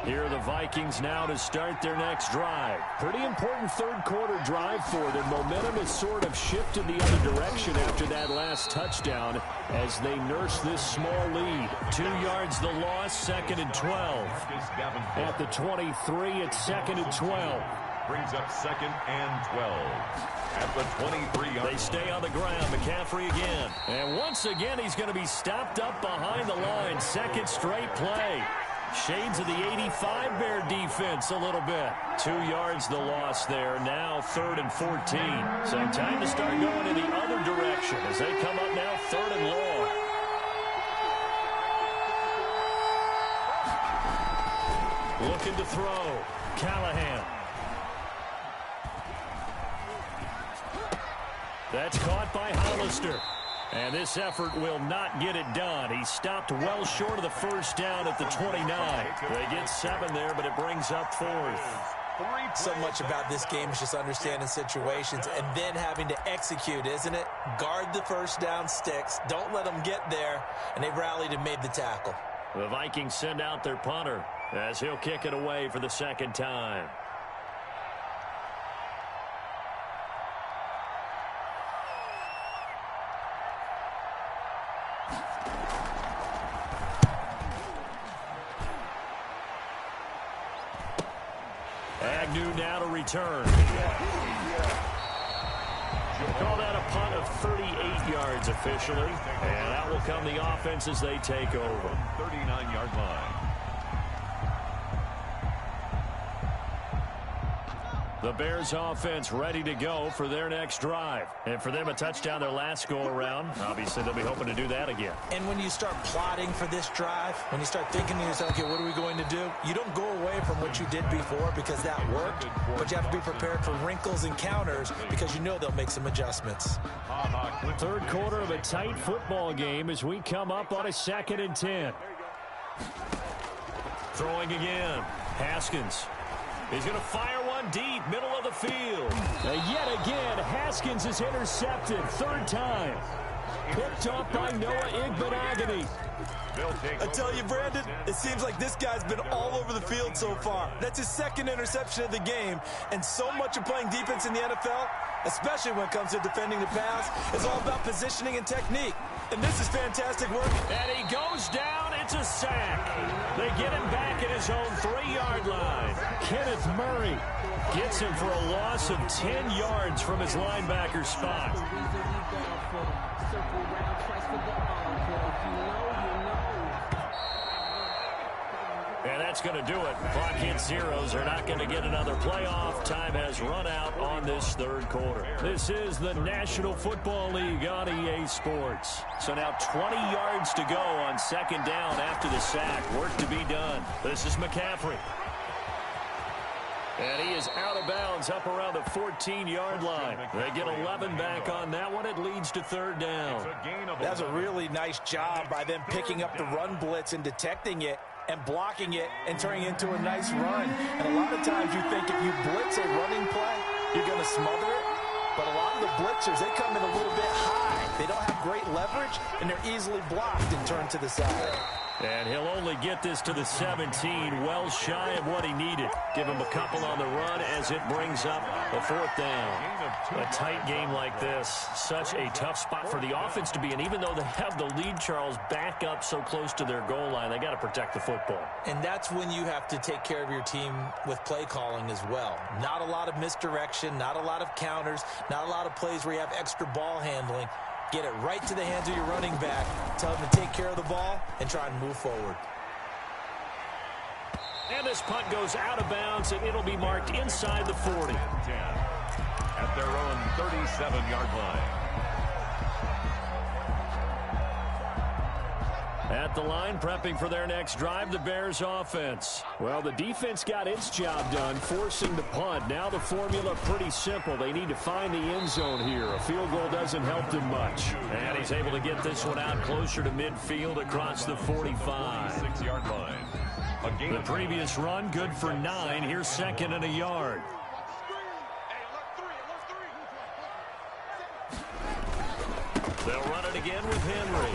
Speaker 2: Here are the Vikings now to start their next drive. Pretty important third-quarter drive for them. Momentum has sort of shifted the other direction after that last touchdown as they nurse this small lead. 2 yards the loss, 2nd and 12. At the 23, it's 2nd and 12.
Speaker 3: Brings up 2nd and 12. At the 23-yard line.
Speaker 2: They stay on the ground. McCaffrey again. And once again, he's going to be stopped up behind the line. Second straight play. Shades of the 85 Bear defense a little bit. 2 yards the loss there. Now 3rd and 14. So time to start going in the other direction as they come up now 3rd and long. Looking to throw. Callahan. That's caught by Hollister. And this effort will not get it done. He stopped well short of the first down at the 29. They get 7 there, but it brings up 4th.
Speaker 4: So much about this game is just understanding situations and then having to execute, isn't it? Guard the first down sticks. Don't let them get there. And they rallied and made the tackle.
Speaker 2: The Vikings send out their punter as he'll kick it away for the second time. Agnew now to return. Call that a punt of 38 yards officially. And out will come the offense as they take over.
Speaker 3: 39-yard line.
Speaker 2: The Bears offense ready to go for their next drive. And for them, a touchdown their last go-around. Obviously, they'll be hoping to do that again.
Speaker 4: And when you start plotting for this drive, when you start thinking to yourself, okay, what are we going to do? You don't go away from what you did before because that worked, but you have to be prepared for wrinkles and counters because you know they'll make some adjustments.
Speaker 2: Third quarter of a tight football game as we come up on a 2nd and 10. Throwing again. Haskins. He's going to fire one deep, middle of the field. Yet again, Haskins is intercepted. 3rd time. Picked off by Noah Igbenogany.
Speaker 4: I tell you, Brandon, it seems like this guy's been all over the field so far. That's his 2nd interception of the game. And so much of playing defense in the NFL, especially when it comes to defending the pass, is all about positioning and technique. And this is fantastic work.
Speaker 2: And he goes down. It's a sack. They get him back at his own 3-yard line. Kenneth Murray gets him for a loss of 10 yards from his linebacker spot. And that's going to do it. Clock hits zeros. They're not going to get another playoff. Time has run out on this 3rd quarter. This is the National Football League on EA Sports. So now 20 yards to go on 2nd down after the sack. Work to be done. This is McCaffrey. And he is out of bounds up around the 14-yard line. They get 11 back on that one. It leads to 3rd down.
Speaker 4: That's a really nice job by them picking up the run blitz and detecting it and blocking it and turning it into a nice run. And a lot of times you think if you blitz a running play, you're going to smother it. But a lot of the blitzers, they come in a little bit high. They don't have great leverage, and they're easily blocked and turned to the side.
Speaker 2: And he'll only get this to the 17, well shy of what he needed. Give him a couple on the run as it brings up a 4th down. A tight game like this, such a tough spot for the offense to be in. Even though they have the lead, Charles, back up so close to their goal line, they got to protect the football.
Speaker 4: And that's when you have to take care of your team with play calling as well. Not a lot of misdirection, not a lot of counters, not a lot of plays where you have extra ball handling. Get it right to the hands of your running back. Tell him to take care of the ball and try and move forward.
Speaker 2: And this punt goes out of bounds, and it'll be marked inside the 40.
Speaker 3: At their own 37-yard line.
Speaker 2: At the line, prepping for their next drive, the Bears offense. Well, the defense got its job done, forcing the punt. Now the formula pretty simple. They need to find the end zone here. A field goal doesn't help them much. And he's able to get this one out closer to midfield across the 45.
Speaker 3: 6-yard line.
Speaker 2: The previous run, good for 9. Here's second and a yard. They'll run it again with Henry.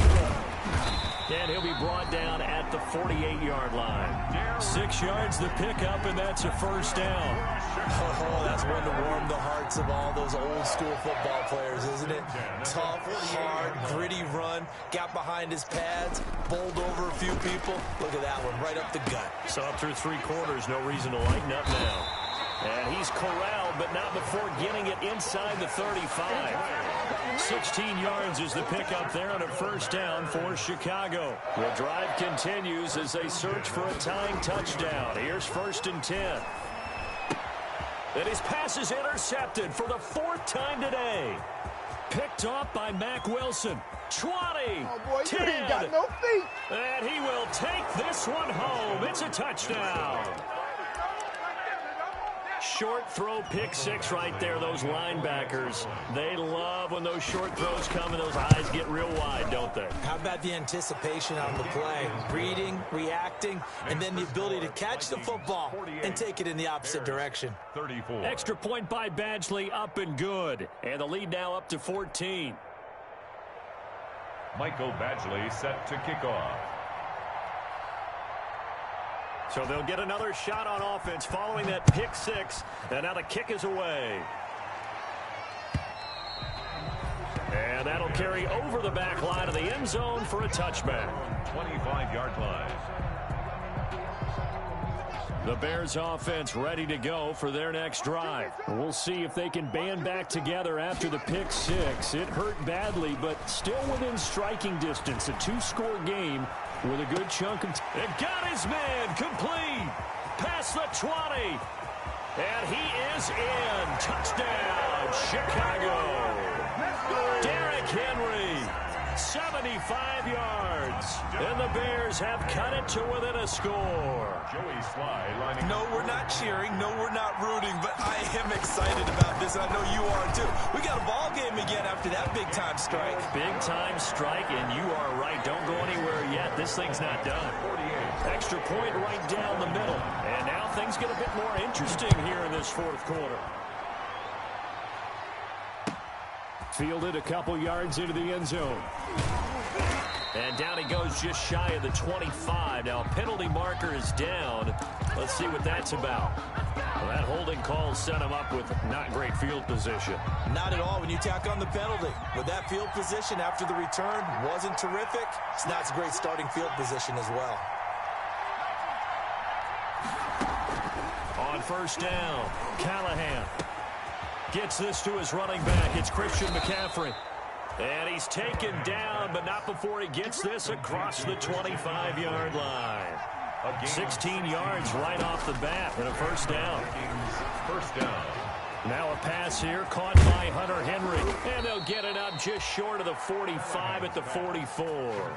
Speaker 2: And he'll be brought down at the 48-yard line. 6 yards the pickup, and that's a first down.
Speaker 4: Oh, that's one to warm the hearts of all those old-school football players, isn't it? Tough, hard, gritty run. Got behind his pads, bowled over a few people. Look at that one, right up the gut.
Speaker 2: So up through 3 quarters, no reason to lighten up now. And he's corralled, but not before getting it inside the 35. 16 yards is the pickup there on a first down for Chicago. The drive continues as they search for a tying touchdown. Here's 1st and 10. And his pass is intercepted for the 4th time today. Picked off by Mack Wilson. 20,
Speaker 5: oh boy,
Speaker 2: 10,
Speaker 5: you ain't got no feet.
Speaker 2: And he will take this one home. It's a touchdown. Short throw, pick 6 right there. Those linebackers, they love when those short throws come and those eyes get real wide, don't they?
Speaker 4: How about the anticipation on the play? Reading, reacting, and then the ability to catch the football and take it in the opposite direction.
Speaker 3: 34.
Speaker 2: Extra point by Badgley, up and good. And the lead now up to 14.
Speaker 3: Michael Badgley set to kick off.
Speaker 2: So they'll get another shot on offense following that pick 6. And now the kick is away. And that'll carry over the back line of the end zone for a touchback.
Speaker 3: 25-yard line.
Speaker 2: The Bears offense ready to go for their next drive. We'll see if they can band back together after the pick 6. It hurt badly, but still within striking distance. A 2-score game with a good chunk of it got his man complete. Past the 20. And he is in. Touchdown, Chicago. Derrick Henry, 75 yards. And the Bears have cut it to within a score.
Speaker 3: Joey Sly lining.
Speaker 4: No, we're not cheering. No, we're not rooting. But I am excited about this. I know you are, too. We got a ball game again after that big-time strike.
Speaker 2: Big-time strike, and you are right. Don't go anywhere yet. This thing's not done.
Speaker 3: 48.
Speaker 2: Extra point right down the middle. And now things get a bit more interesting here in this 4th quarter. Fielded a couple yards into the end zone. And down he goes just shy of the 25. Now a penalty marker is down. Let's see what that's about. Well, that holding call set him up with not great field position.
Speaker 4: Not at all when you tack on the penalty. With that field position after the return wasn't terrific. It's not a great starting field position as well.
Speaker 2: On first down, Callahan gets this to his running back. It's Christian McCaffrey. And he's taken down, but not before he gets this across the 25-yard line. 16 yards right off the bat and a first down.
Speaker 3: First down.
Speaker 2: Now a pass here caught by Hunter Henry. And they'll get it up just short of the 45 at the 44.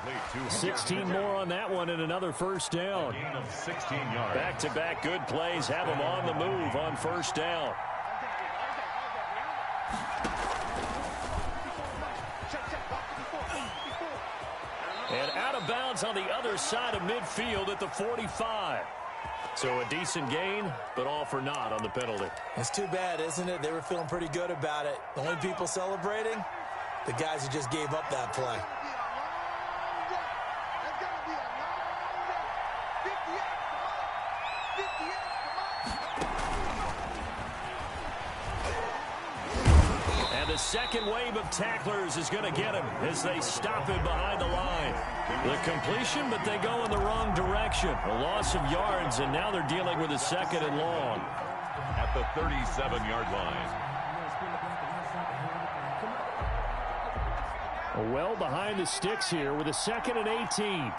Speaker 2: 16 more on that one and another first down.
Speaker 3: Gain of 16 yards.
Speaker 2: Back-to-back good plays have them on the move on first down. And out of bounds on the other side of midfield at the 45. So a decent gain, but all for naught on the penalty.
Speaker 4: It's too bad, isn't it? They were feeling pretty good about it. The only people celebrating, the guys who just gave up that play. The second wave of tacklers is going to get him as they stop him behind the line. The completion, but they go in the wrong direction. A loss of yards, and now they're dealing with a 2nd and long.
Speaker 3: At the 37-yard line.
Speaker 2: Well behind the sticks here with a 2nd and 18.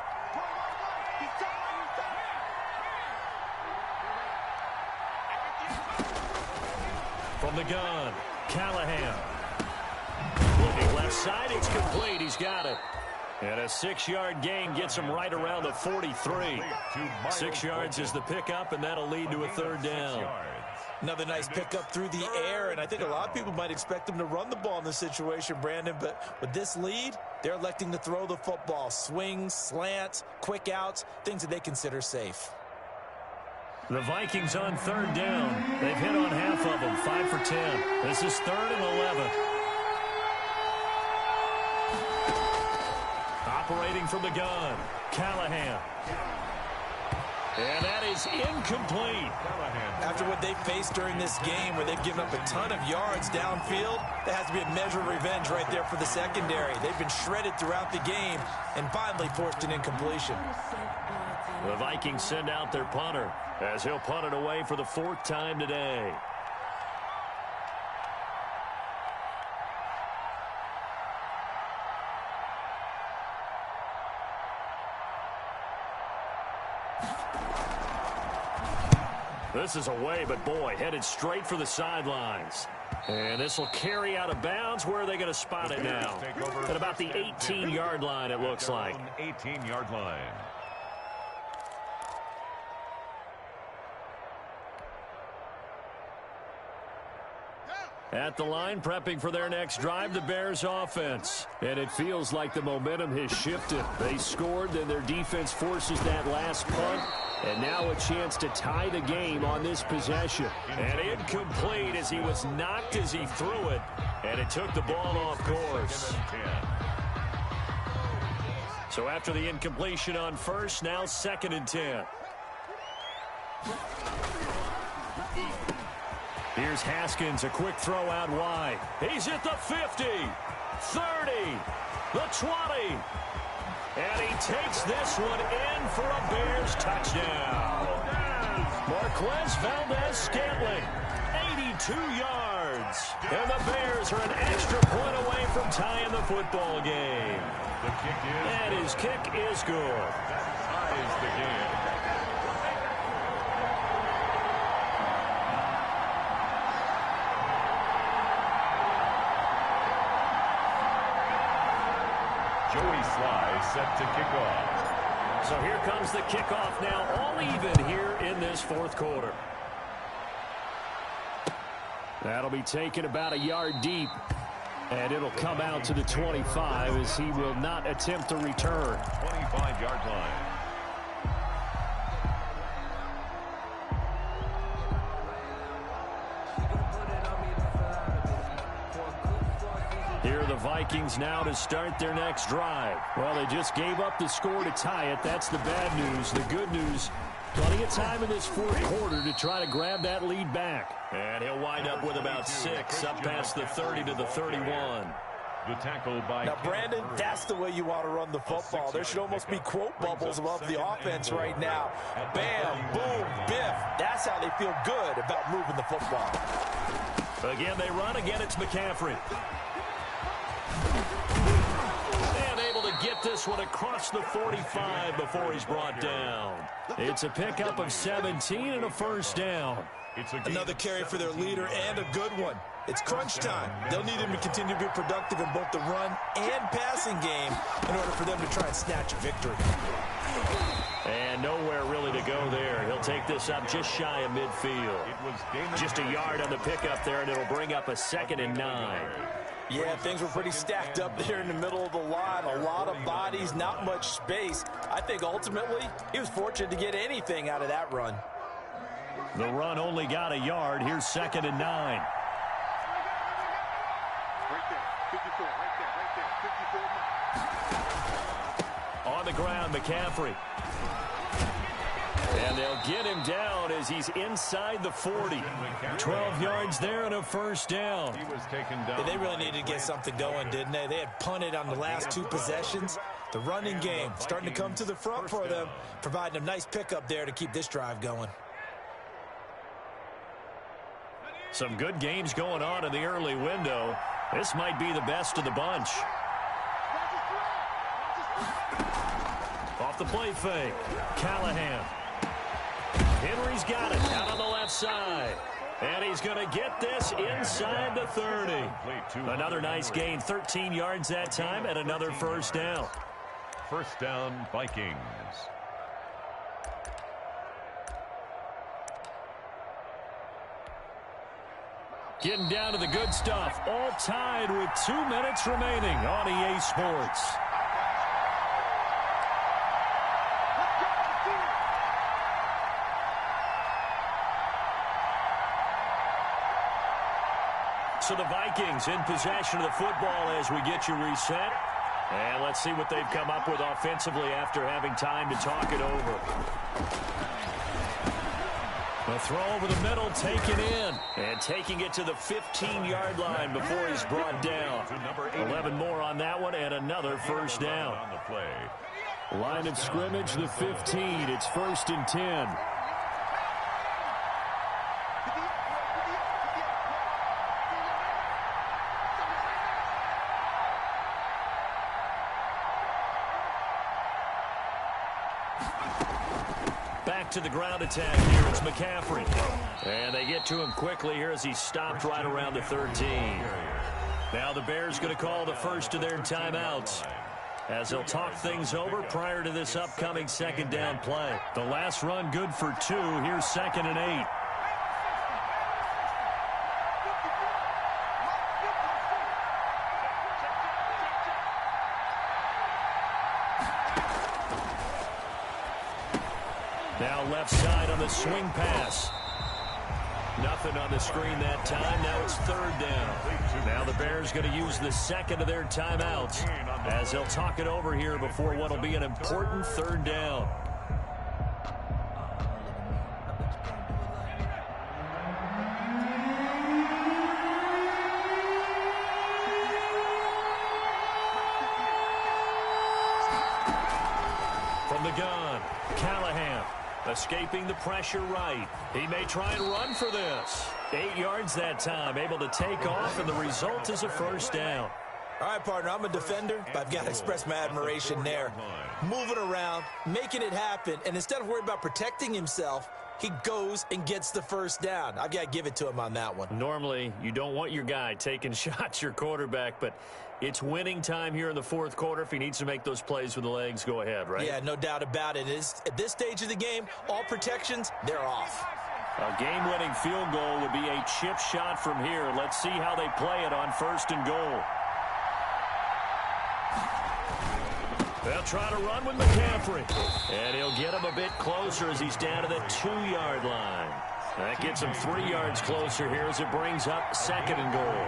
Speaker 2: From the gun, Callahan. Looking left side, it's complete. He's got it. And a 6-yard gain gets him right around the 43. 6 yards is the pickup, and that'll lead to a third down.
Speaker 4: Another nice pickup through the air, and I think a lot of people might expect him to run the ball in this situation, Brandon, but with this lead, they're electing to throw the football. Swings, slants, quick outs, things that they consider safe.
Speaker 2: The Vikings on third down. They've hit on half of them, 5 for 10. This is 3rd and 11. Operating from the gun, Callahan. And that is incomplete.
Speaker 4: After what they faced during this game where they've given up a ton of yards downfield, that has to be a measure of revenge right there for the secondary. They've been shredded throughout the game and finally forced an incompletion.
Speaker 2: The Vikings send out their punter as he'll punt it away for the 4th time today. This is away, but boy, headed straight for the sidelines. And this will carry out of bounds. Where are they going to spot it now? At about the 18-yard line, it looks like.
Speaker 3: 18-yard line.
Speaker 2: At the line, prepping for their next drive, the Bears offense. And it feels like the momentum has shifted. They scored, then their defense forces that last punt. And now a chance to tie the game on this possession. And incomplete as he was knocked as he threw it. And it took the ball off course. So after the incompletion on first, now 2nd and 10. Here's Haskins, a quick throw out wide. He's at the 50, 30, the 20. And he takes this one in for a Bears touchdown. Marquez Valdez-Scantling, 82 yards. And the Bears are an extra point away from tying the football game. And his kick is good.
Speaker 3: That ties the game. Joey Sly set to kick off.
Speaker 2: So here comes the kickoff now, all even here in this 4th quarter. That'll be taken about a yard deep. And it'll come out to the 25 as he will not attempt to return.
Speaker 3: 25-yard line.
Speaker 2: Here are the Vikings now to start their next drive. Well, they just gave up the score to tie it. That's the bad news. The good news, plenty of time in this 4th quarter to try to grab that lead back. And he'll wind up with about 6 up past the 30 to the 31.
Speaker 3: The tackle by
Speaker 4: now, Brandon, that's the way you want to run the football. There should almost be quote bubbles above the offense right now. Bam, boom, biff. That's how they feel good about moving the football.
Speaker 2: Again, they run. Again, it's McCaffrey. And able to get this one across the 45 before he's brought down. It's a pickup of 17 and a first down.
Speaker 4: Another carry for their leader and a good one. It's crunch time. They'll need him to continue to be productive in both the run and passing game in order for them to try and snatch a victory.
Speaker 2: And nowhere really to go there. He'll take this up just shy of midfield. Just a yard on the pickup there, and it'll bring up a 2nd and 9.
Speaker 4: Yeah, things were pretty stacked up there in the middle of the line. A lot of bodies, not much space. I think ultimately he was fortunate to get anything out of that run.
Speaker 2: The run only got a yard. Here's 2nd and 9.
Speaker 5: Right there, 54, right there, 54.
Speaker 2: On the ground, McCaffrey. And they'll get him down as he's inside the 40. 12 yards there and a first down.
Speaker 3: He was taken down.
Speaker 4: Yeah, they really needed to get something going, didn't they? They had punted on the last 2 possessions. The running game starting to come to the front for them, providing a nice pickup there to keep this drive going.
Speaker 2: Some good games going on in the early window. This might be the best of the bunch. Off the play fake. Callahan. Henry's got it out on the left side. And he's going to get this inside the 30. Another nice gain, 13 yards that time, and another first down.
Speaker 3: First down, Vikings.
Speaker 2: Getting down to the good stuff. All tied with 2 minutes remaining on EA Sports. So the Vikings in possession of the football as we get you reset. And let's see what they've come up with offensively after having time to talk it over. The throw over the middle, taken in. And taking it to the 15-yard line before he's brought down. 11 more on that one and another first down. Line of scrimmage, the 15. It's 1st and 10. To the ground attack here. It's McCaffrey. And they get to him quickly here as he's stopped right around the 13. Now the Bears going to call the first of their timeouts as they'll talk things over prior to this upcoming second down play. The last run good for 2. Here's 2nd and 8. Now left side on the swing pass. Nothing on the screen that time. Now it's 3rd down. Now the Bears going to use the second of their timeouts as they'll talk it over here before what will be an important 3rd down. From the gun, Callahan. Escaping the pressure right. He may try and run for this. 8 yards that time, able to take off, and the result is a first down.
Speaker 4: All right, partner, I'm a defender, but I've got to express my admiration there. Moving around, making it happen, and instead of worrying about protecting himself, he goes and gets the first down. I've got to give it to him on that one.
Speaker 2: Normally, you don't want your guy taking shots, your quarterback, but it's winning time here in the 4th quarter. If he needs to make those plays with the legs, go ahead, right?
Speaker 4: Yeah, no doubt about it. At this stage of the game, all protections, they're off.
Speaker 2: A game-winning field goal would be a chip shot from here. Let's see how they play it on 1st and goal. They'll try to run with McCaffrey. And he'll get him a bit closer as he's down to the 2-yard line. That gets him 3 yards closer here as it brings up 2nd and goal.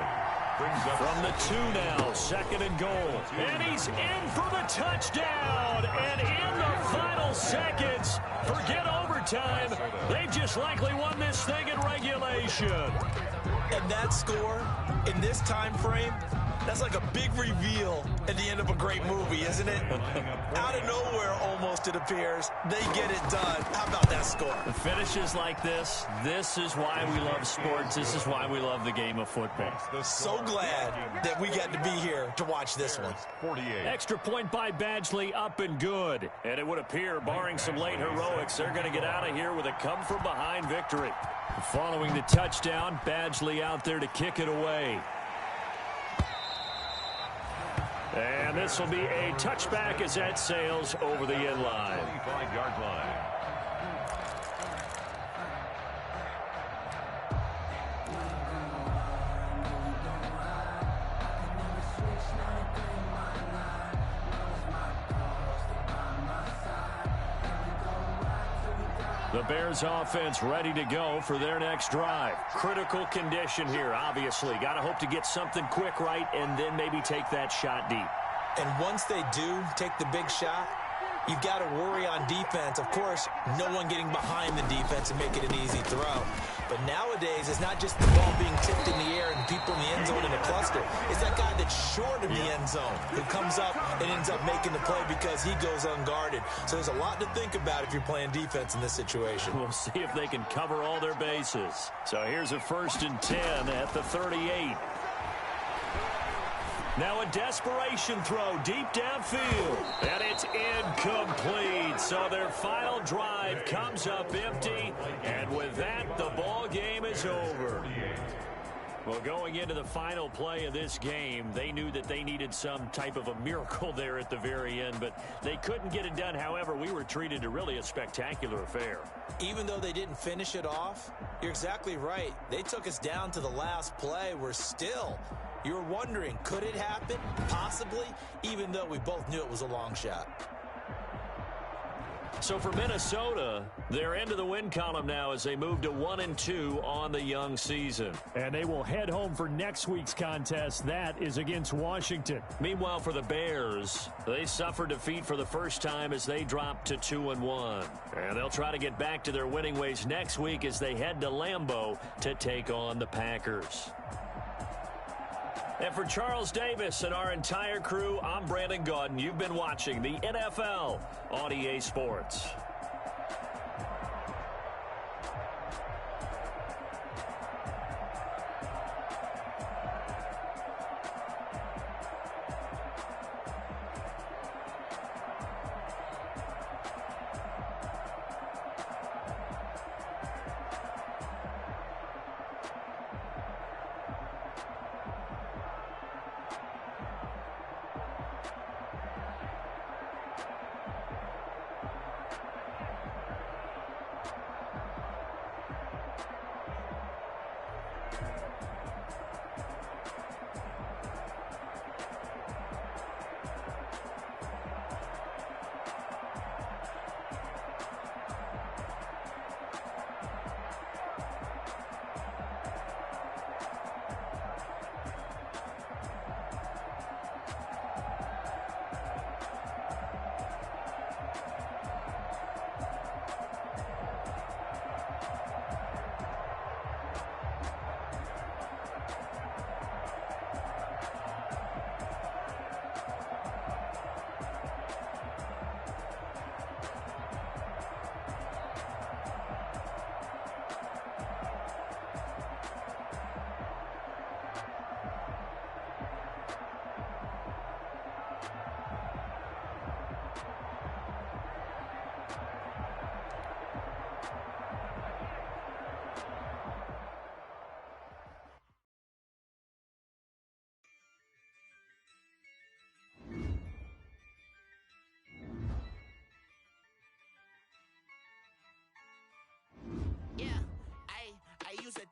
Speaker 2: From the 2 now, 2nd and goal. And he's in for the touchdown. And in the final seconds, forget overtime. They've just likely won this thing in regulation.
Speaker 4: And that score in this time frame, that's like a big reveal at the end of a great movie, isn't it? Out of nowhere, almost, it appears, they get it done. How about that score?
Speaker 2: The finishes like this is why we love sports. This is why we love the game of football.
Speaker 4: So glad that we got to be here to watch this one.
Speaker 3: 48.
Speaker 2: Extra point by Badgley, up and good. And it would appear, barring some late heroics, they're going to get out of here with a come-from-behind victory. Following the touchdown, Badgley out there to kick it away. And this will be a touchback as that sails over the end line.
Speaker 3: 25-yard line.
Speaker 2: The Bears offense ready to go for their next drive. Critical condition here, obviously. Got to hope to get something quick right and then maybe take that shot deep.
Speaker 4: And once they do take the big shot, you've got to worry on defense. Of course, no one getting behind the defense and making an easy throw. But nowadays, it's not just the ball being tipped in the air and people in the end zone in a cluster. It's that guy that's short of the end zone who comes up and ends up making the play because he goes unguarded. So there's a lot to think about if you're playing defense in this situation.
Speaker 2: We'll see if they can cover all their bases. So here's a 1st and 10 at the 38. Now a desperation throw deep downfield. And it's incomplete. So their final drive comes up empty. And with that, the ball game is over. Well, going into the final play of this game, they knew that they needed some type of a miracle there at the very end, but they couldn't get it done. However, we were treated to really a spectacular affair.
Speaker 4: Even though they didn't finish it off, you're exactly right. They took us down to the last play. You're wondering, could it happen? Possibly, even though we both knew it was a long shot.
Speaker 2: So for Minnesota, they're into the win column now as they move to 1-2 on the young season.
Speaker 6: And they will head home for next week's contest. That is against Washington.
Speaker 2: Meanwhile, for the Bears, they suffered defeat for the first time as they dropped to 2-1. And they'll try to get back to their winning ways next week as they head to Lambeau to take on the Packers. And for Charles Davis and our entire crew, I'm Brandon Gaudin. You've been watching the NFL on EA Sports.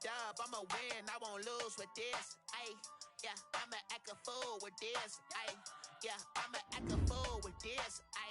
Speaker 7: Dub, I'ma win, I won't lose with this. Ay, yeah, I'ma act a fool with this. Ay, yeah, I'ma act a fool with this. Ay.